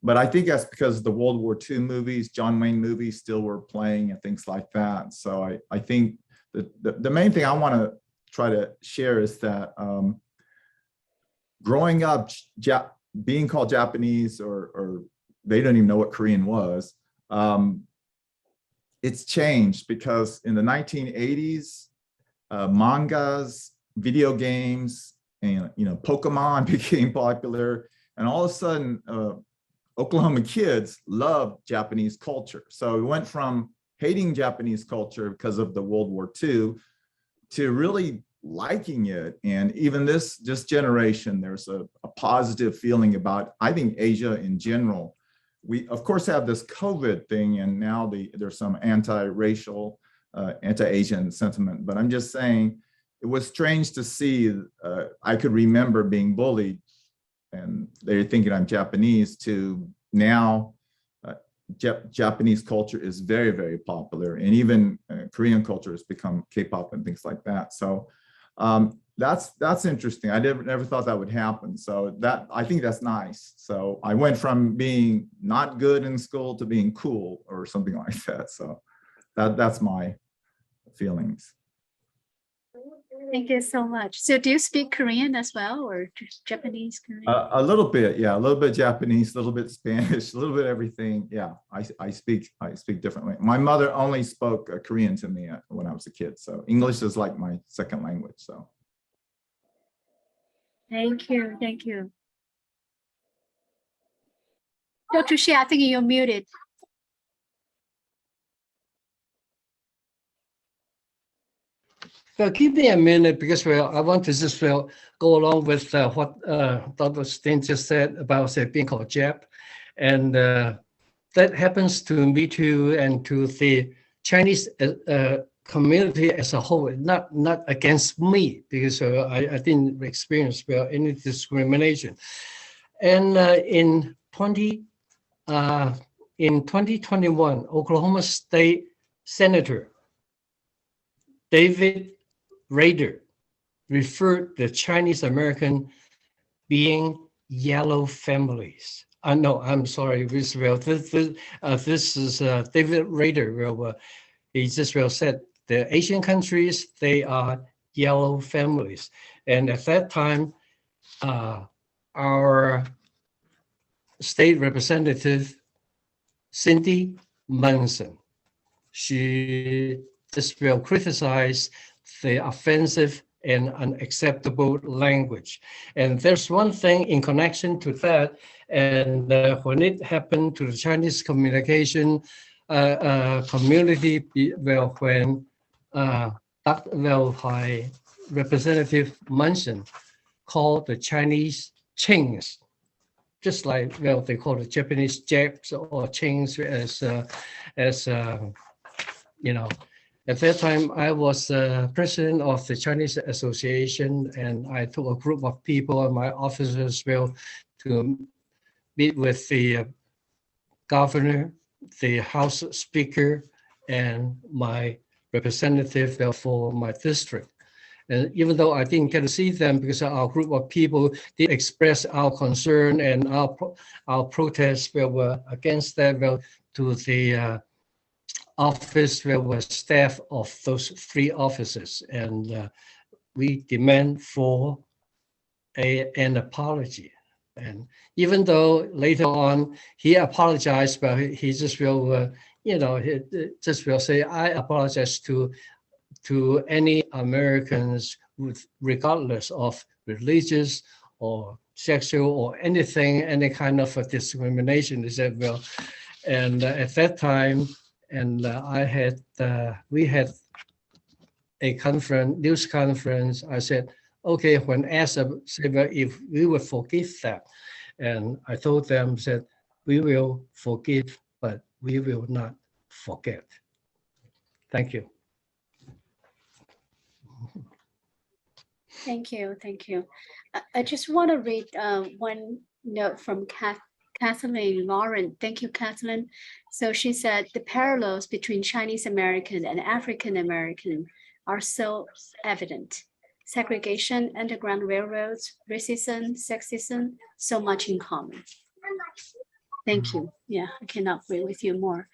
but I think that's because the World War II movies, John Wayne movies, still were playing and things like that. So I think the main thing I want to try to share is that growing up, being called Japanese, or they don't even know what Korean was, it's changed, because in the 1980s, mangas, video games, and Pokemon became popular, and all of a sudden Oklahoma kids love Japanese culture. So we went from hating Japanese culture because of the World War II to really liking it. And even this generation, there's a positive feeling about, I think, Asia in general. We of course have this COVID thing, and now there's some anti-racial, anti-Asian sentiment, but I'm just saying, it was strange to see. I could remember being bullied, and they're thinking I'm Japanese, to now Japanese culture is very, very popular, and even Korean culture has become K-pop and things like that. So that's interesting. I never thought that would happen. So that, I think that's nice. So I went from being not good in school to being cool or something like that. So that's my feelings. Thank you so much. So do you speak Korean as well, or Japanese Korean? A little bit, yeah, a little bit Japanese, a little bit Spanish, a little bit everything. Yeah, I speak differently. My mother only spoke Korean to me when I was a kid, so English is like my second language. So. Thank you, thank you. Dr. Hsieh, I think you're muted. Well, give me a minute because I want to just go along with what Dr. Stein just said about being called Jap. And that happens to me too, and to the Chinese community as a whole, not against me, because I didn't experience any discrimination. And in 2021, Oklahoma State Senator David Rader referred the Chinese American being yellow families. No, I'm sorry, this is David Rader. He just said the Asian countries, they are yellow families. And at that time, our state representative, Cindy Munson, she just criticized the offensive and unacceptable language. And there's one thing in connection to that, and when it happened to the Chinese communication community, when Representative Munson called the Chinese Qings, just like they call the Japanese Japs or Qings as you know. At that time, I was president of the Chinese Association, and I took a group of people and my officers to meet with the governor, the House Speaker, and my representative for my district. And even though I didn't get to see them because our group of people did express our concern and our protests were against that to the office where was staff of those three offices, and we demand for an apology. And even though later on he apologized, but he just he just will say, I apologize to any Americans regardless of religious or sexual or anything, any kind of discrimination. He said, and at that time, and we had a news conference. I said, okay, when asked if we will forgive that, and I told them, said, we will forgive, but we will not forget. Thank you. Thank you, thank you. I just want to read one note from Kathleen Lauren. Thank you, Kathleen. So she said, the parallels between Chinese American and African American are so evident. Segregation, underground railroads, racism, sexism, so much in common. Thank you. Yeah, I cannot agree with you more.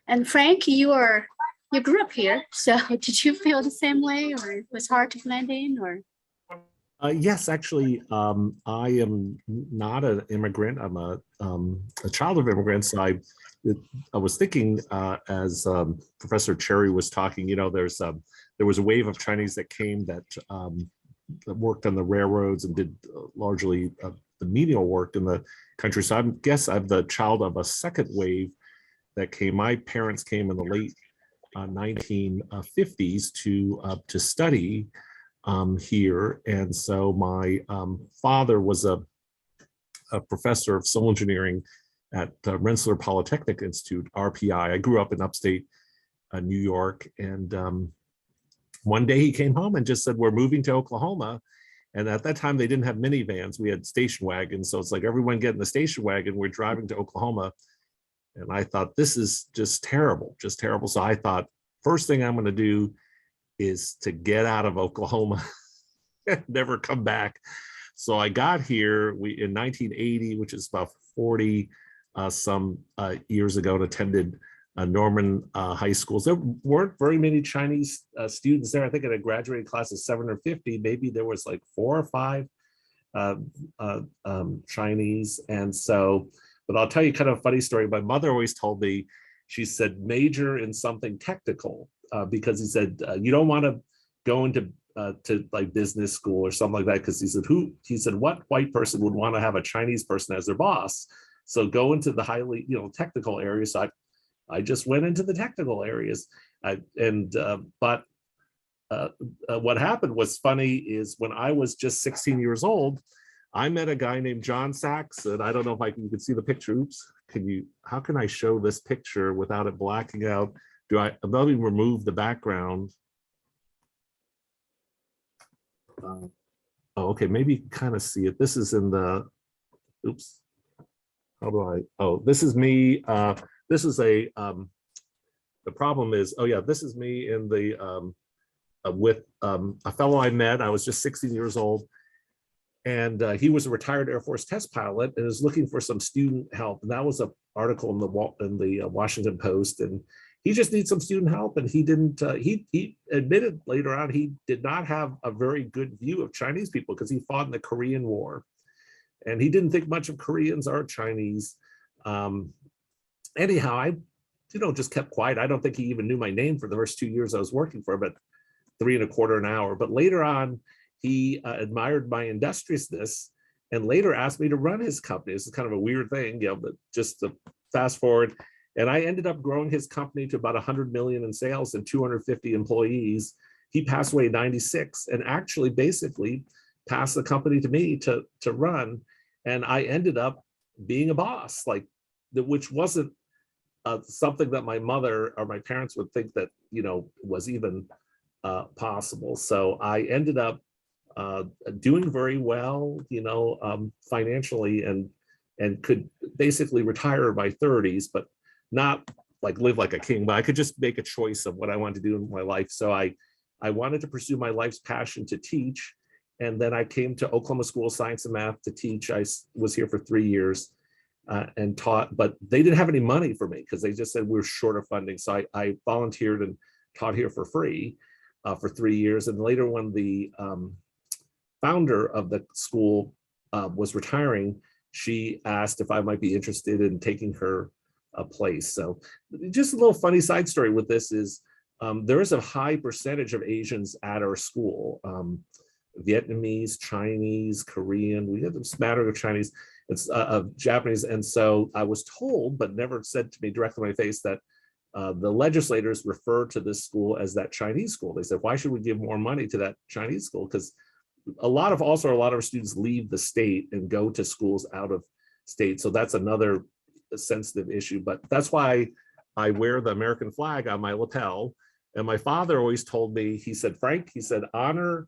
And Frank, you grew up here, so did you feel the same way, or it was hard to blend in, or? Yes, actually, I am not an immigrant. I'm a child of immigrants. I was thinking as Professor Cherry was talking, there was a wave of Chinese that came that worked on the railroads and did largely the menial work in the country. So I guess I'm the child of a second wave that came. My parents came in the late 1950s to study here, and so my father was a professor of civil engineering at Rensselaer Polytechnic Institute, RPI. I grew up in upstate New York, and one day he came home and just said, we're moving to Oklahoma. And at that time, they didn't have minivans. We had station wagons. So it's like everyone get in the station wagon. We're driving to Oklahoma. And I thought, this is just terrible, just terrible. So I thought, first thing I'm going to do is to get out of Oklahoma and never come back. So I got here in 1980, which is about 40 some years ago, and attended Norman high schools. There weren't very many Chinese students there. I think in a graduating class of 750, maybe there was like 4 or 5 Chinese. And so, but I'll tell you kind of a funny story. My mother always told me, she said, major in something technical, because he said, you don't want to go into to like business school or something like that, because he said, what white person would want to have a Chinese person as their boss? So go into the highly, technical areas. So I just went into the technical areas. But what happened was funny is when I was just 16 years old, I met a guy named John Sachs, and I don't know if you can see the picture. Oops, how can I show this picture without it blacking out? Let me remove the background. Okay, maybe you can kind of see it. This is in the, oops. How do I, this is me. This is the problem is, this is me in the, with a fellow I met. I was just 16 years old, and he was a retired Air Force test pilot and is looking for some student help. And that was an article in the Washington Post, and he just needs some student help. And he didn't, he admitted later on, he did not have a very good view of Chinese people because he fought in the Korean War. And he didn't think much of Koreans or Chinese. Anyhow, I, just kept quiet. I don't think he even knew my name for the first 2 years I was working for him, but $3.25 an hour. But later on, he admired my industriousness and later asked me to run his company. This is kind of a weird thing, but just to fast forward. And I ended up growing his company to about 100 million in sales and 250 employees. He passed away in 96 and actually basically passed the company to me to run. And I ended up being a boss, which wasn't something that my mother or my parents would think that, was even possible. So I ended up doing very well, financially, and could basically retire in my 30s, but not live like a king, but I could just make a choice of what I wanted to do in my life. So I wanted to pursue my life's passion to teach. And then I came to Oklahoma School of Science and Math to teach. I was here for 3 years and taught, but they didn't have any money for me because they just said we're short of funding. So I volunteered and taught here for free for 3 years. And later when the founder of the school was retiring, she asked if I might be interested in taking her place. So just a little funny side story with this is there is a high percentage of Asians at our school. Vietnamese, Chinese, Korean, we have a smattering of Chinese, it's of Japanese. And so I was told, but never said to me directly in my face, that the legislators refer to this school as that Chinese school. They said, why should we give more money to that Chinese school? Because a lot of our students leave the state and go to schools out of state. So that's another sensitive issue. But that's why I wear the American flag on my lapel. And my father always told me, he said, Frank, he said, honor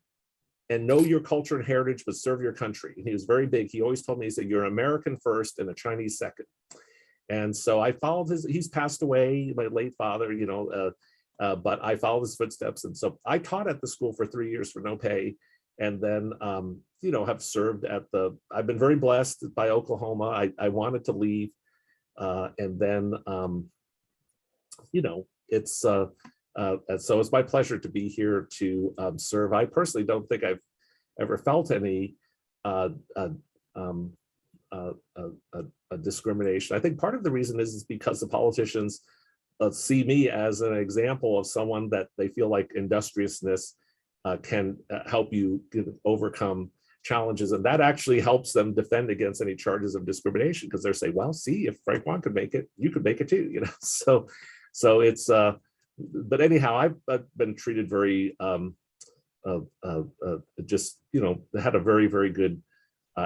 and know your culture and heritage, but serve your country. And he was very big. He always told me, he said, you're American first and a Chinese second. And so I followed he's passed away, my late father, but I followed his footsteps. And so I taught at the school for 3 years for no pay. And then, have served I've been very blessed by Oklahoma. I wanted to leave. And then, so it's my pleasure to be here to serve. I personally don't think I've ever felt any discrimination. I think part of the reason is because the politicians see me as an example of someone that they feel like industriousness can help you overcome challenges, and that actually helps them defend against any charges of discrimination, because they're saying, well, see, if Frank Wang could make it, you could make it too, so it's but anyhow, I've been treated very just had a very, very good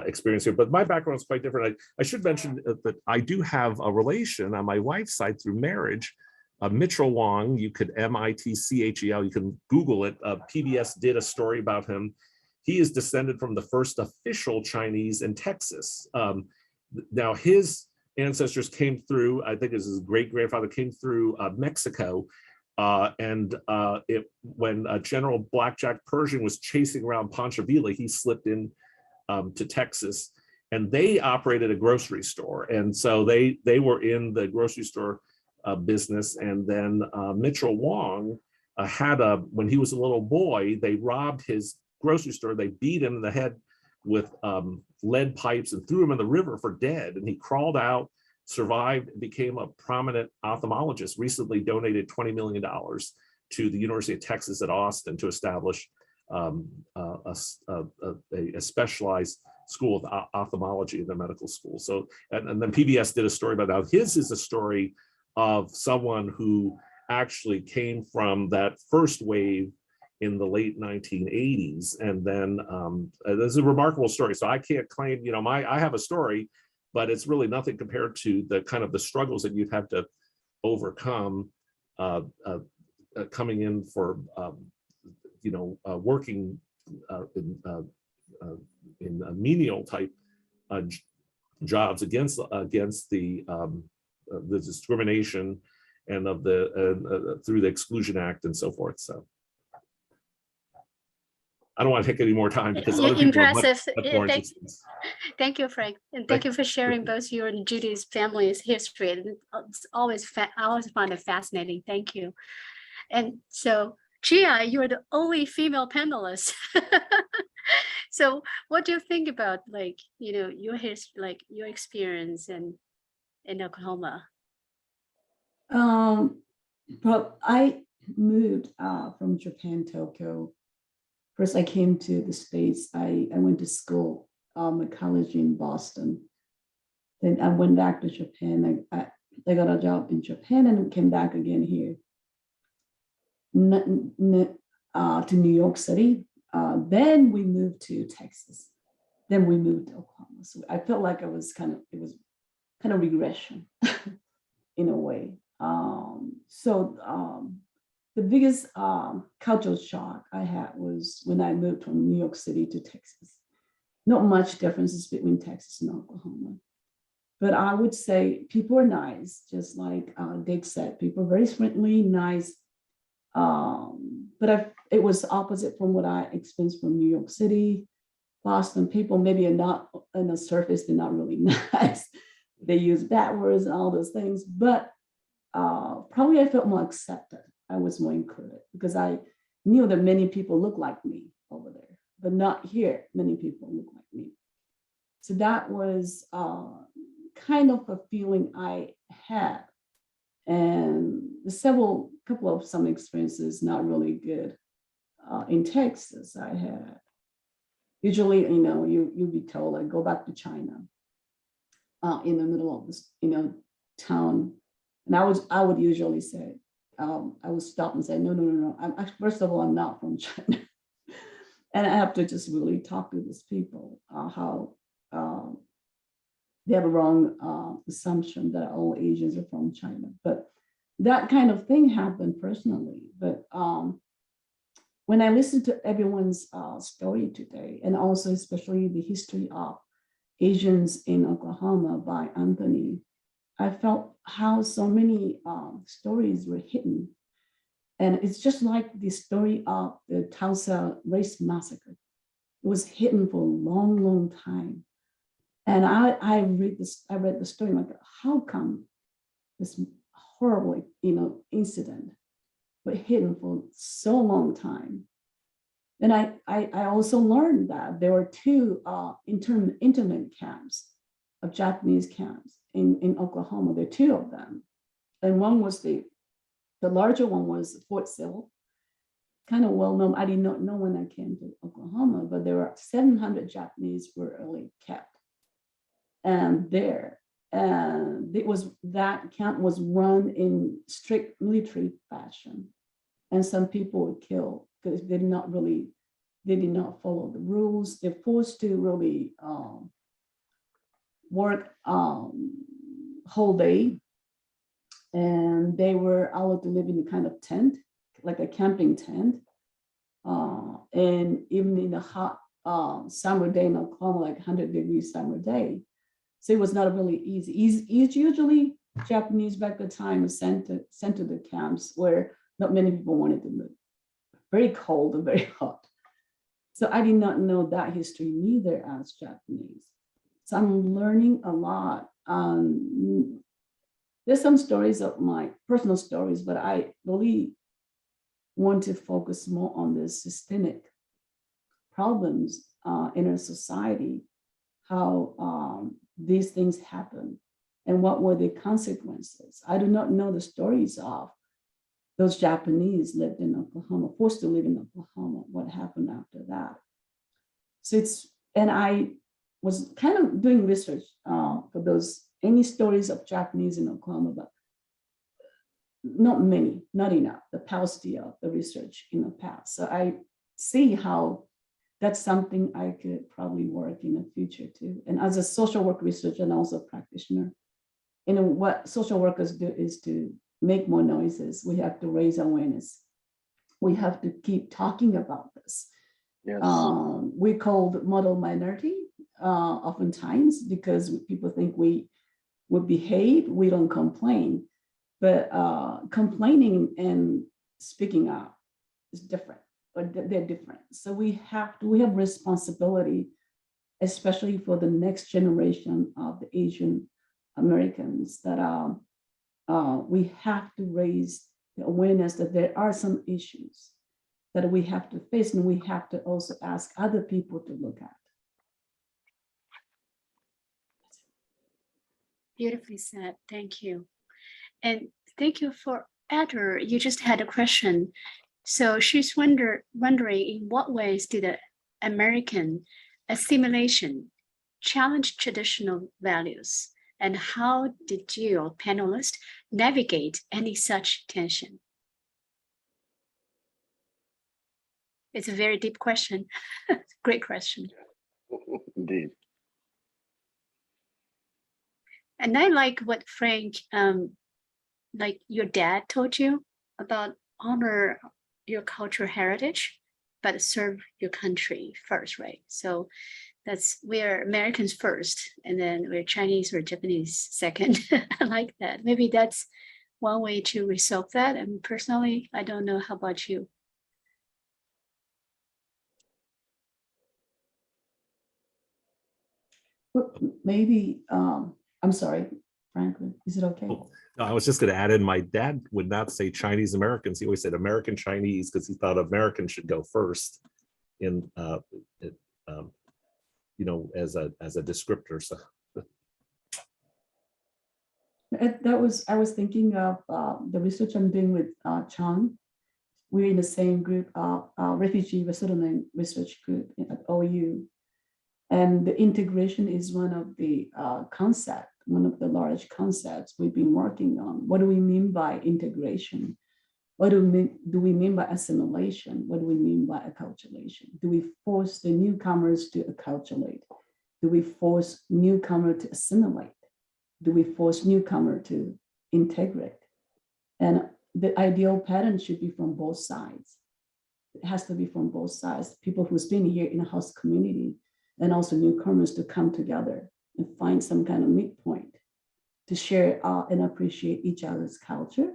experience here. But my background is quite different. I should mention that I do have a relation on my wife's side through marriage, Mitchell Wang. You could Mitchel, you can Google it. PBS did a story about him. He is descended from the first official Chinese in Texas. Now his ancestors came through. I think his great grandfather came through Mexico. When General Blackjack Pershing was chasing around Pancho Villa, he slipped in to Texas, and they operated a grocery store. And so they were in the grocery store business. And then Mitchell Wang when he was a little boy, they robbed his grocery store. They beat him in the head with lead pipes and threw him in the river for dead. And he crawled out, survived, became a prominent ophthalmologist, recently donated $20 million to the University of Texas at Austin to establish a specialized school of ophthalmology in the medical school. So, and then PBS did a story about that. His is a story of someone who actually came from that first wave in the late 1980s. And then there's a remarkable story. So I can't claim, I have a story, but it's really nothing compared to the kind of the struggles that you've had to overcome coming in for, working in menial type jobs against the discrimination and of the through the Exclusion Act and so forth. So I don't want to take any more time because other people have much more existence. Thank you, Frank, and thank you for sharing both your and Judy's family's history. And it's always I always find it fascinating. Thank you. And so, Chie, you're the only female panelist. So, what do you think about your history, your experience in Oklahoma? But I moved from Japan, Tokyo. First, I came to the States. I went to school, a college in Boston. Then I went back to Japan. I got a job in Japan and came back again here to New York City. Then we moved to Texas. Then we moved to Oklahoma. So I felt like it was kind of regression in a way. The biggest cultural shock I had was when I moved from New York City to Texas. Not much differences between Texas and Oklahoma. But I would say people are nice, just like Dick said, people are very friendly, nice. But it was opposite from what I experienced from New York City. Boston people maybe are not on the surface, they're not really nice. They use bad words and all those things, but probably I felt more accepted. I was more included because I knew that many people look like me over there, but not here. Many people look like me. So that was kind of a feeling I had. And couple of some experiences not really good. In Texas, I had, usually, you'd be told, like, go back to China in the middle of this, town. And I would usually say, I would stop and say, no. First of all, I'm not from China. And I have to just really talk to these people, how they have a wrong assumption that all Asians are from China. But that kind of thing happened personally. But when I listened to everyone's story today, and also especially the history of Asians in Oklahoma by Anthony, I felt how so many stories were hidden. And it's just like the story of the Tulsa race massacre. It was hidden for a long, long time. And I read the story like, how come this horrible, incident was hidden for so long time? And I also learned that there were two internment camps of Japanese camps in Oklahoma. There are two of them. And one was the larger one was Fort Sill, kind of well known. I did not know when I came to Oklahoma, but there were 700 Japanese were early kept. And there, and that camp was run in strict military fashion. And some people were killed because they did not follow the rules. They're forced to really work whole day. And they were allowed to live in a kind of tent, like a camping tent. And even in a hot summer day in Oklahoma, like 100-degree summer day, So it was not really easy. It's usually Japanese back at the time sent to the camps where not many people wanted to live. Very cold and very hot. So I did not know that history neither as Japanese. So I'm learning a lot. There's some stories of my personal stories, but I really want to focus more on the systemic problems in our society, how these things happen and what were the consequences. I do not know the stories of those Japanese lived in Oklahoma, forced to live in Oklahoma, what happened after that. So and I was kind of doing research for those, any stories of Japanese in Oklahoma, but not many, not enough, the paucity of the research in the past. So I see how that's something I could probably work in the future too. And as a social work researcher and also practitioner, what social workers do is to make more noises. We have to raise awareness. We have to keep talking about this. Yes. We called model minority oftentimes because people think we behave, we don't complain. But complaining and speaking up is different, or they're different. So we have responsibility, especially for the next generation of the Asian Americans, that we have to raise the awareness that there are some issues that we have to face, and we have to also ask other people to look at. Beautifully said. Thank you. And thank you for Adder. You just had a question. So she's wondering in what ways did the American assimilation challenge traditional values, and how did you, panelists, navigate any such tension? It's a very deep question. Great question. Indeed. And I like what Frank, like your dad told you about honor your cultural heritage, but serve your country first, right? So we're Americans first, and then we're Chinese or Japanese second. I like that. Maybe that's one way to resolve that. And personally, I don't know. How about you? Maybe, I'm sorry, Franklin, is it okay? No, I was just going to add in, my dad would not say Chinese Americans. He always said American Chinese because he thought Americans should go first in, as a descriptor. So I was thinking of the research I'm doing with Chang. We're in the same group, refugee resettlement research group at OU. And the integration is one of the one of the large concepts we've been working on. What do we mean by integration? What do we mean by assimilation? What do we mean by acculturation? Do we force the newcomers to acculturate? Do we force newcomer to assimilate? Do we force newcomer to integrate? And the ideal pattern should be from both sides. It has to be from both sides. People who's been here in a host community and also newcomers to come together and find some kind of midpoint to share and appreciate each other's culture.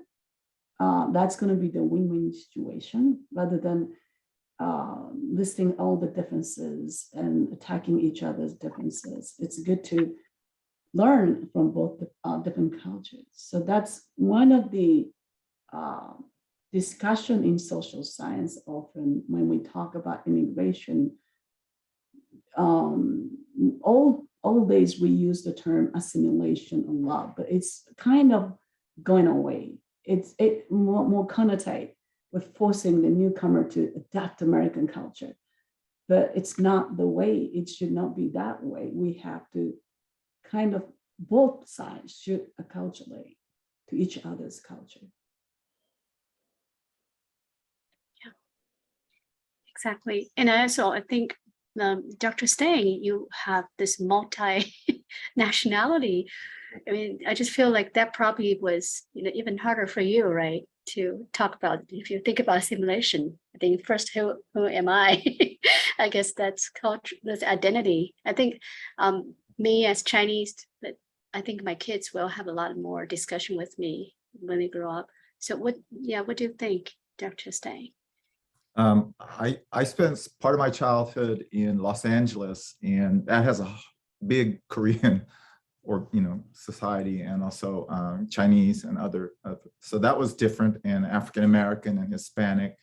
That's going to be the win-win situation rather than listing all the differences and attacking each other's differences. It's good to learn from both different cultures. So that's one of the discussion in social science often when we talk about immigration. Old days we use the term assimilation a lot, but it's kind of going away. It's more connotate with forcing the newcomer to adapt American culture, but it's not the way. It should not be that way. We have to kind of, both sides should acculturate to each other's culture. Yeah, exactly. And I think Dr. Stein, you have this multi-nationality. I mean, I just feel like that probably was, even harder for you, right? To talk about, if you think about assimilation, I think first, who am I? I guess that's culture, that's identity. I think me as Chinese, but I think my kids will have a lot more discussion with me when they grow up. So what do you think, Dr. Stein? I spent part of my childhood in Los Angeles, and that has a big Korean or society, and also Chinese and other. So that was different, and African American and Hispanic,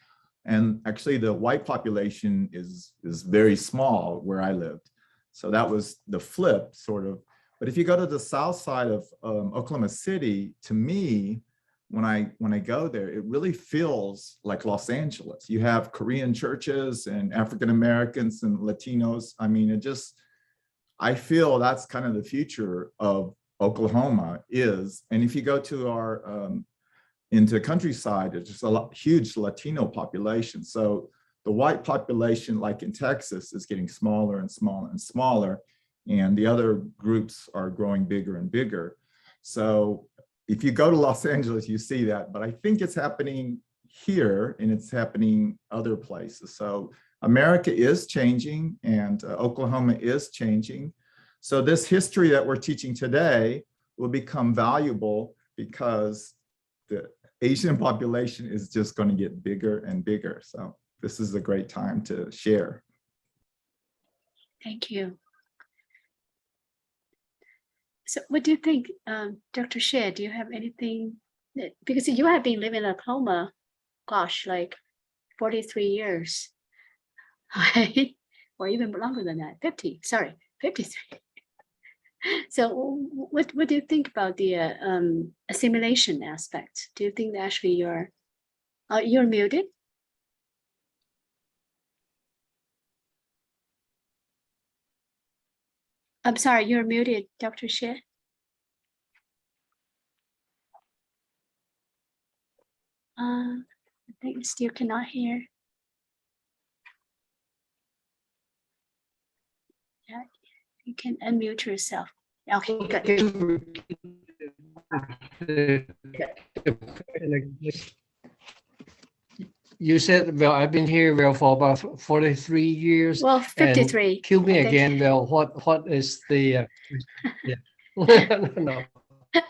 and actually the white population is very small where I lived. So that was the flip, sort of. But if you go to the south side of Oklahoma City, to me, when I go there, it really feels like Los Angeles. You have Korean churches and African Americans and Latinos. I mean, I feel that's kind of the future of Oklahoma is. And if you go to our into countryside, it's just huge Latino population. So the white population, like in Texas, is getting smaller and smaller and smaller, and the other groups are growing bigger and bigger. So if you go to Los Angeles, you see that, but I think it's happening here and it's happening other places. So America is changing, and Oklahoma is changing. So this history that we're teaching today will become valuable because the Asian population is just going to get bigger and bigger. So this is a great time to share. Thank you. So what do you think, Dr. Hsieh, do you have anything, because you have been living in Oklahoma, gosh, like 43 years, right? Or even longer than that, 53. So what do you think about the assimilation aspect? Do you think that actually you're muted? I'm sorry, you're muted, Dr. Hsieh. I think you still cannot hear. Yeah, you can unmute yourself. Okay, good. You said, well, I've been here for about 43 years. Well, 53. And cue me I think. again. Well, what is the? Yeah. No.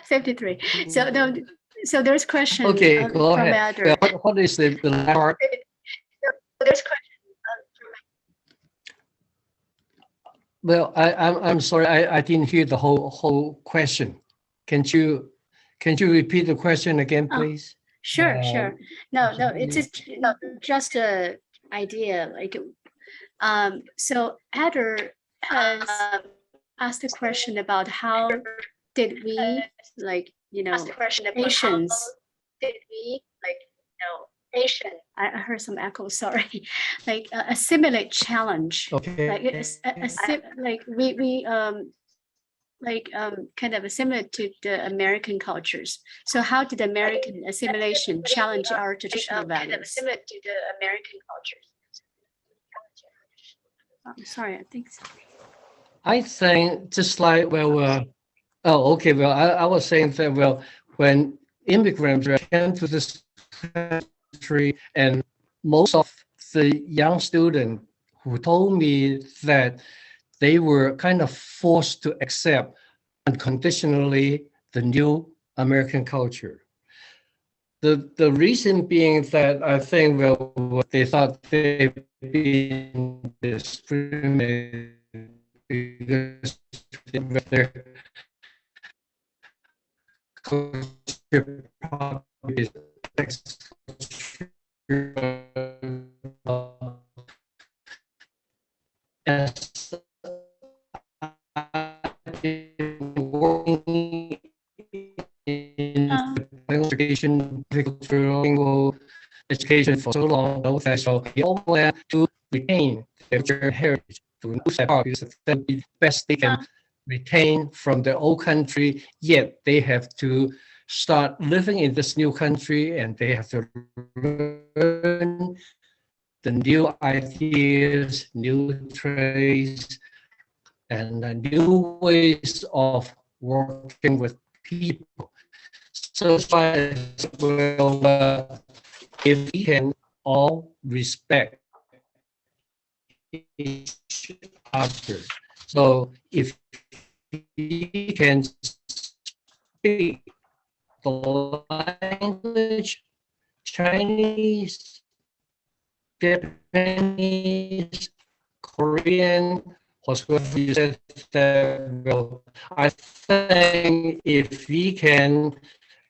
53. So no. So there's question. Okay, go ahead. Well, what is the last part? There's question. Well, I'm sorry, I didn't hear the whole question. Can you repeat the question again, please? Sure. No, it's just a idea. Like, so Adder has asked a question about how did we, like, Asians. I heard some echo. Sorry, like assimilate challenge. Okay. Like we kind of assimilate to the American cultures. So how did American assimilation challenge our traditional values? Kind of assimilate to the American cultures. I'm sorry, I think so. I think just like, well, oh, okay. Well, I was saying that, well, when immigrants came to this country, and most of the young students who told me that they were kind of forced to accept unconditionally the new American culture. The reason being that I think, well, they thought they'd been discriminated because their culture probably as I've been working in education, bilingual education for so long, so we all want to retain their heritage, to lose that part, because that's the best they can retain from their old country, yet they have to start living in this new country, and they have to learn the new ideas, new trades, and new ways of working with people. So well, if we can all respect each other. So if we can speak the language, Chinese, Japanese, Korean, whatsoever you said that, well, I think if we can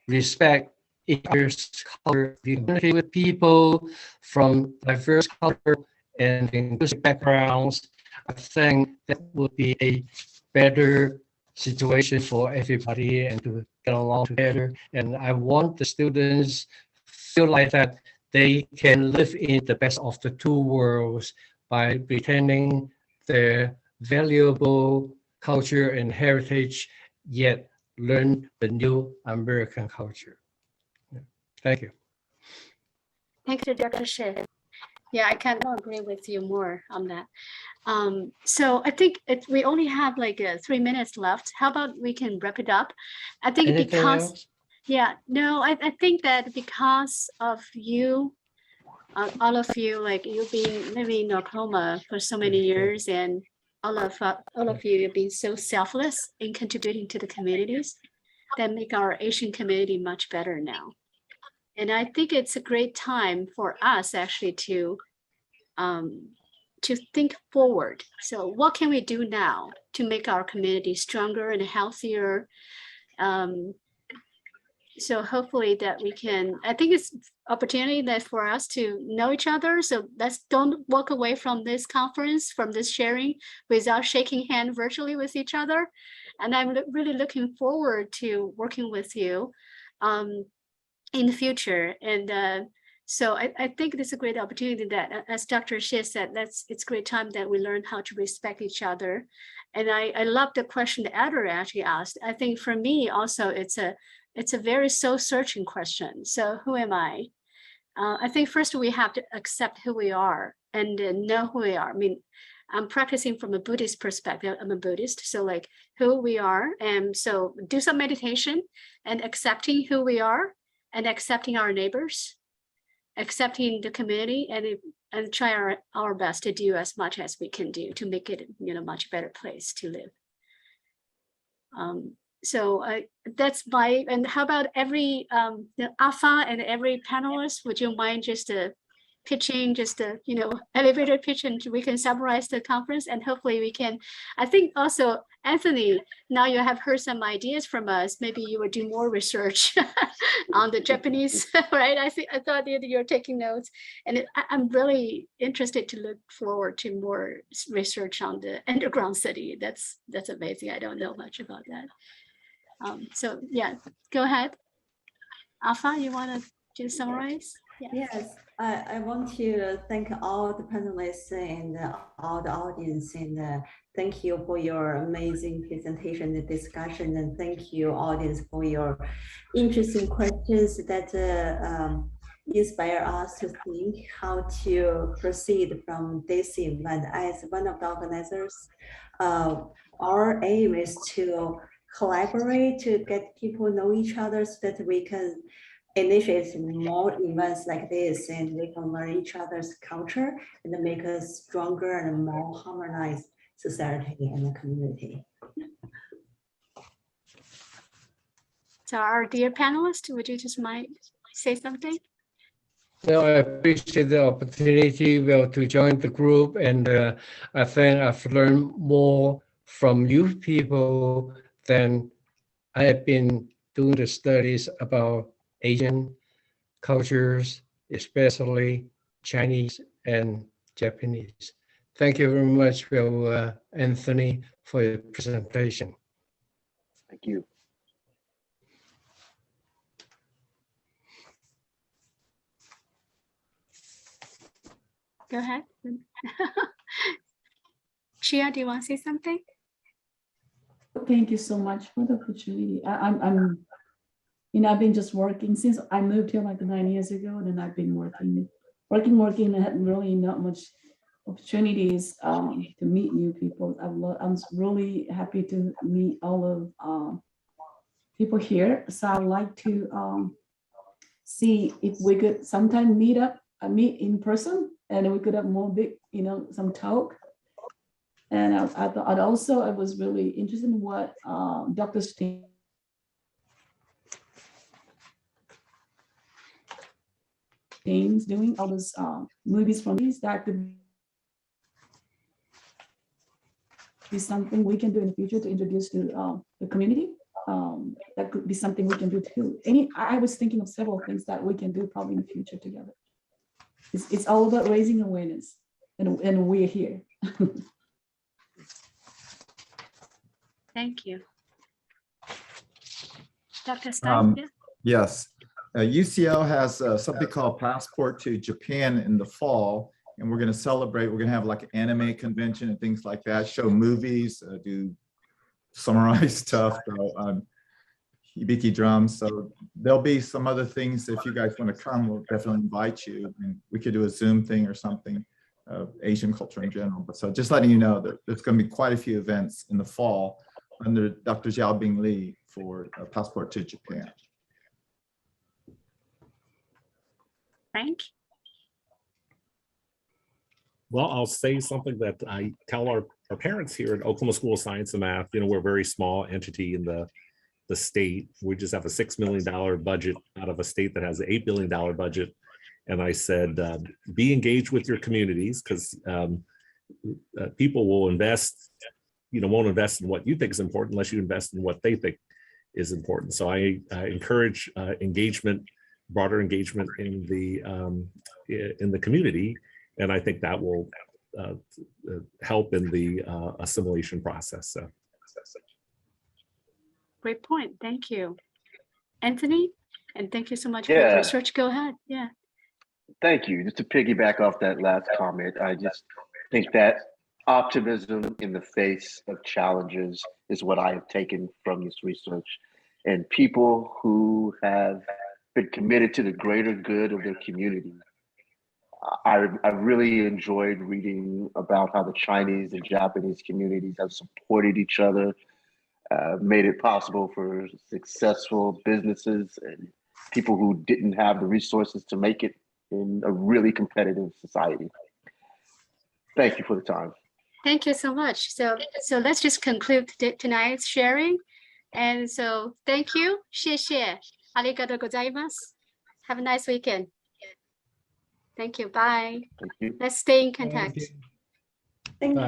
respect each other's culture, community with people from diverse culture and inclusive backgrounds, I think that would be a better situation for everybody and to get along together. And I want the students feel like that they can live in the best of the two worlds by retaining their valuable culture and heritage, yet learn the new American culture. Thank you. Thank you, Dr. Hsieh. Yeah, I can't agree with you more on that. So I think we only have like 3 minutes left. How about we can wrap it up? I think Anything because, else? yeah, no, I think that because of you, all of you, like you being living in Oklahoma for so many years, and all of you have been so selfless in contributing to the communities that make our Asian community much better now. And I think it's a great time for us actually to think forward. So what can we do now to make our community stronger and healthier? So hopefully that we can, I think it's opportunity that for us to know each other. So don't walk away from this conference, from this sharing without shaking hand virtually with each other. And I'm really looking forward to working with you in the future. And so I think this is a great opportunity that, as Dr. Hsieh said, it's a great time that we learn how to respect each other. And I love the question that Adler actually asked. I think for me also, it's a very soul-searching question. So who am I? I think first we have to accept who we are and know who we are. I mean, I'm practicing from a Buddhist perspective. I'm a Buddhist, so like who we are. And so do some meditation and accepting who we are and accepting our neighbors, accepting the community, and try our best to do as much as we can do to make it, much better place to live. So that's my, and how about every Alpha and every panelist, would you mind just pitching, just elevator pitch, and we can summarize the conference, and hopefully we can, I think also, Anthony, now you have heard some ideas from us, maybe you would do more research on the Japanese, right? I thought that you're taking notes, and I'm really interested to look forward to more research on the underground city. That's amazing. I don't know much about that. So yeah, go ahead. Alpha, you want to just summarize? Yeah. Yes, I want to thank all the panelists and all the audience, and thank you for your amazing presentation and discussion, and thank you audience for your interesting questions that inspire us to think how to proceed from this event. As one of the organizers, our aim is to collaborate, to get people know each other so that we can initiate more events like this, and we can learn each other's culture and make a stronger and more harmonized society and community. So our dear panelists, would you just mind say something? No, I appreciate the opportunity to join the group, and I think I've learned more from you people than I have been doing the studies about Asian cultures, especially Chinese and Japanese. Thank you very much, Anthony, for your presentation. Thank you. Go ahead. Chie, do you want to say something? Thank you so much for the opportunity. I've been just working since I moved here like 9 years ago, and I've been working, and had really not much opportunities to meet new people. I'm really happy to meet all of people here. So I'd like to see if we could sometime meet in person, and we could have more big, some talk. And I thought also I was really interested in what Dr. Stein's doing, all those movies from these that could be something we can do in the future to introduce to the community. That could be something we can do too. I was thinking of several things that we can do probably in the future together. It's all about raising awareness, and we're here. Thank you. Dr. Stein, yeah. Yes, UCL has something called Passport to Japan in the fall, and we're going to celebrate. We're going to have like an anime convention and things like that, show movies, do summarize stuff, hibiki drums. So there'll be some other things. If you guys want to come, we'll definitely invite you, and we could do a Zoom thing or something, Asian culture in general. But so just letting you know that there's going to be quite a few events in the fall under Dr. Xiaobing Li for Passport to Japan. Frank? Well, I'll say something that I tell our parents here at Oklahoma School of Science and Math. You know, we're a very small entity in the state. We just have a $6 million budget out of a state that has an $8 billion budget. And I said, be engaged with your communities, because people will invest, won't invest in what you think is important unless you invest in what they think is important. So I encourage engagement, broader engagement in the community. And I think that will help in the assimilation process. So. Great point. Thank you. Anthony, and thank you so much for the Yeah. research. Go ahead. Yeah. Thank you. Just to piggyback off that last comment, I just think that optimism in the face of challenges is what I have taken from this research. And people who have been committed to the greater good of their community. I really enjoyed reading about how the Chinese and Japanese communities have supported each other, made it possible for successful businesses and people who didn't have the resources to make it in a really competitive society. Thank you for the time. Thank you so much. So let's just conclude tonight's sharing. And so thank you. 谢谢. Arigatou gozaimasu. Have a nice weekend. Thank you. Bye. Thank you. Let's stay in contact. Thank you.